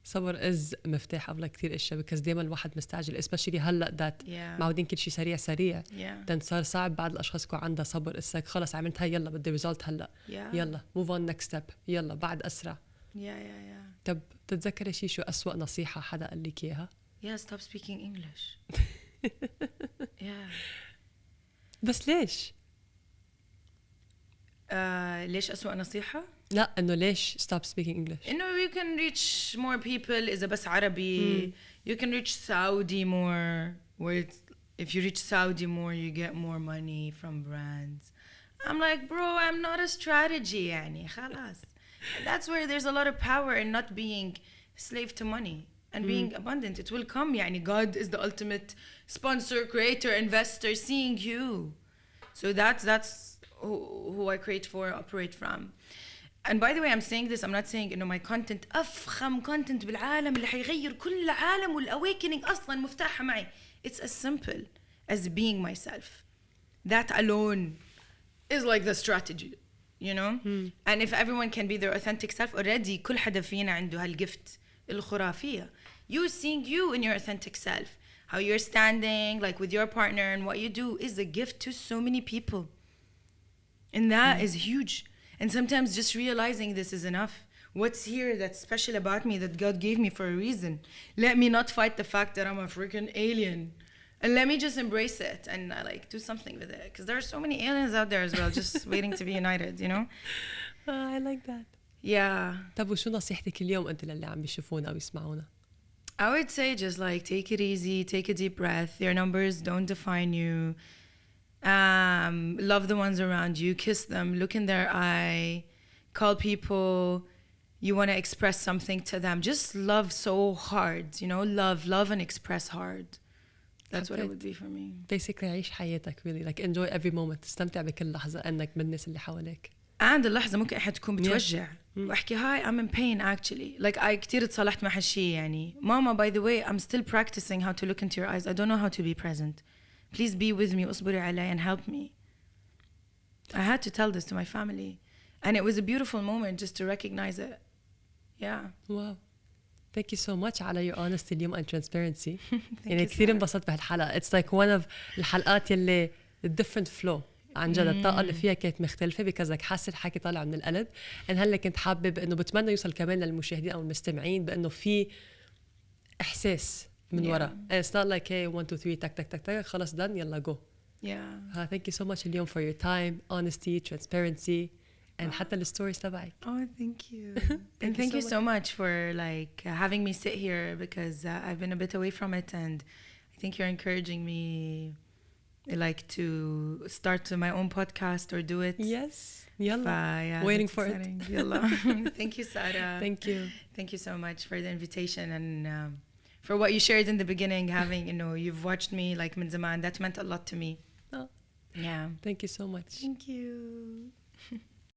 صبر is مفتاح قبل كتير اشياء، because دايما الواحد مستعجل especially هلا that معودين كل شيء سريع then صار صعب بعض الاشخاص يكون عندها صبر. اسك خلص عملت هاي يلا بدي ريزلت هلا يلا move on next step يلا بعد اسرع. طب تتذكري شو أسوأ نصيحة حدا قال لك اياها؟ stop speaking English. بس ليش؟ ليش أسوأ نصيحة؟ لا إنه ليش stop speaking English؟ إنه you can reach more people إذا بس عربي. You can reach Saudi more, where if you reach Saudi more you get more money from brands. I'm like, bro, I'm not a strategy يعني خلاص. That's where there's a lot of power in not being slave to money and being abundant. It will come يعني. God is the ultimate sponsor, creator, investor, seeing you. So that's who I create for, operate from. And by the way, I'm saying this, I'm not saying إنه my content أفخم content بالعالم اللي حيغير كل العالم والawakening أصلاً مفتاحة معي. It's as simple as being myself. That alone is like the strategy, you know? And if everyone can be their authentic self, already كل حدا فينا عنده هالgift الخرافية. You seeing you in your authentic self, how you're standing, like with your partner and what you do is a gift to so many people. And that is huge. And sometimes just realizing this is enough. What's here that's special about me that God gave me for a reason? Let me not fight the fact that I'm a freaking alien. And let me just embrace it and like do something with it. Because there are so many aliens out there as well, just waiting to be united, you know? I like that. Yeah. طب وشو نصيحتك اليوم أنت للي عم بيشوفونا أو يسمعونا؟ I would say just like take it easy, take a deep breath. Your numbers don't define you. Love the ones around you, kiss them, look in their eye, call people you want to express something to them. Just love so hard, you know, love and express hard. That's what it would be for me. Basically عيش حياتك really, like enjoy every moment. استمتع بكل لحظة انك من الناس اللي حواليك. And اللحظة ممكن أحد تكون بتوجع واحكي هاي I'm in pain actually. Like I كتير اتصالحت مع هالشي يعني. Mama, by the way, I'm still practicing how to look into your eyes. I don't know how to be present. please be with me اصبري علي and help me. I had to tell this to my family and it was a beautiful moment just to recognize it. Yeah. Wow. Thank you so much على your honesty اليوم and transparency. يعني كثير انبسطت بهالحلقة. It's like one of الحلقات يلي different flow. عن جد الطاقة اللي فيها كانت مختلفة because like حاسة الحكي طالع من القلب. and هلا كنت حابب إنه بتمنى يوصل كمان للمشاهدين أو المستمعين بإنه في إحساس من وراء. And it's not like hey 1 2 3 تك تك تك تك خلص done يلا go. Yeah. Thank you so much اليوم for your time, honesty, transparency. And حتى الستوريز تبعك. Oh, thank you. And thank you so much for like having me sit here because I've been a bit away from it and I think you're encouraging me like to start my own podcast or do it. Yes. يلا. Yeah, waiting for it. يلا. Thank you, Sarah. Thank you. Thank you so much for the invitation and for what you shared in the beginning, having, you know, you've watched me like من زمان. That meant a lot to me. Oh. Yeah. Thank you so much. Thank you.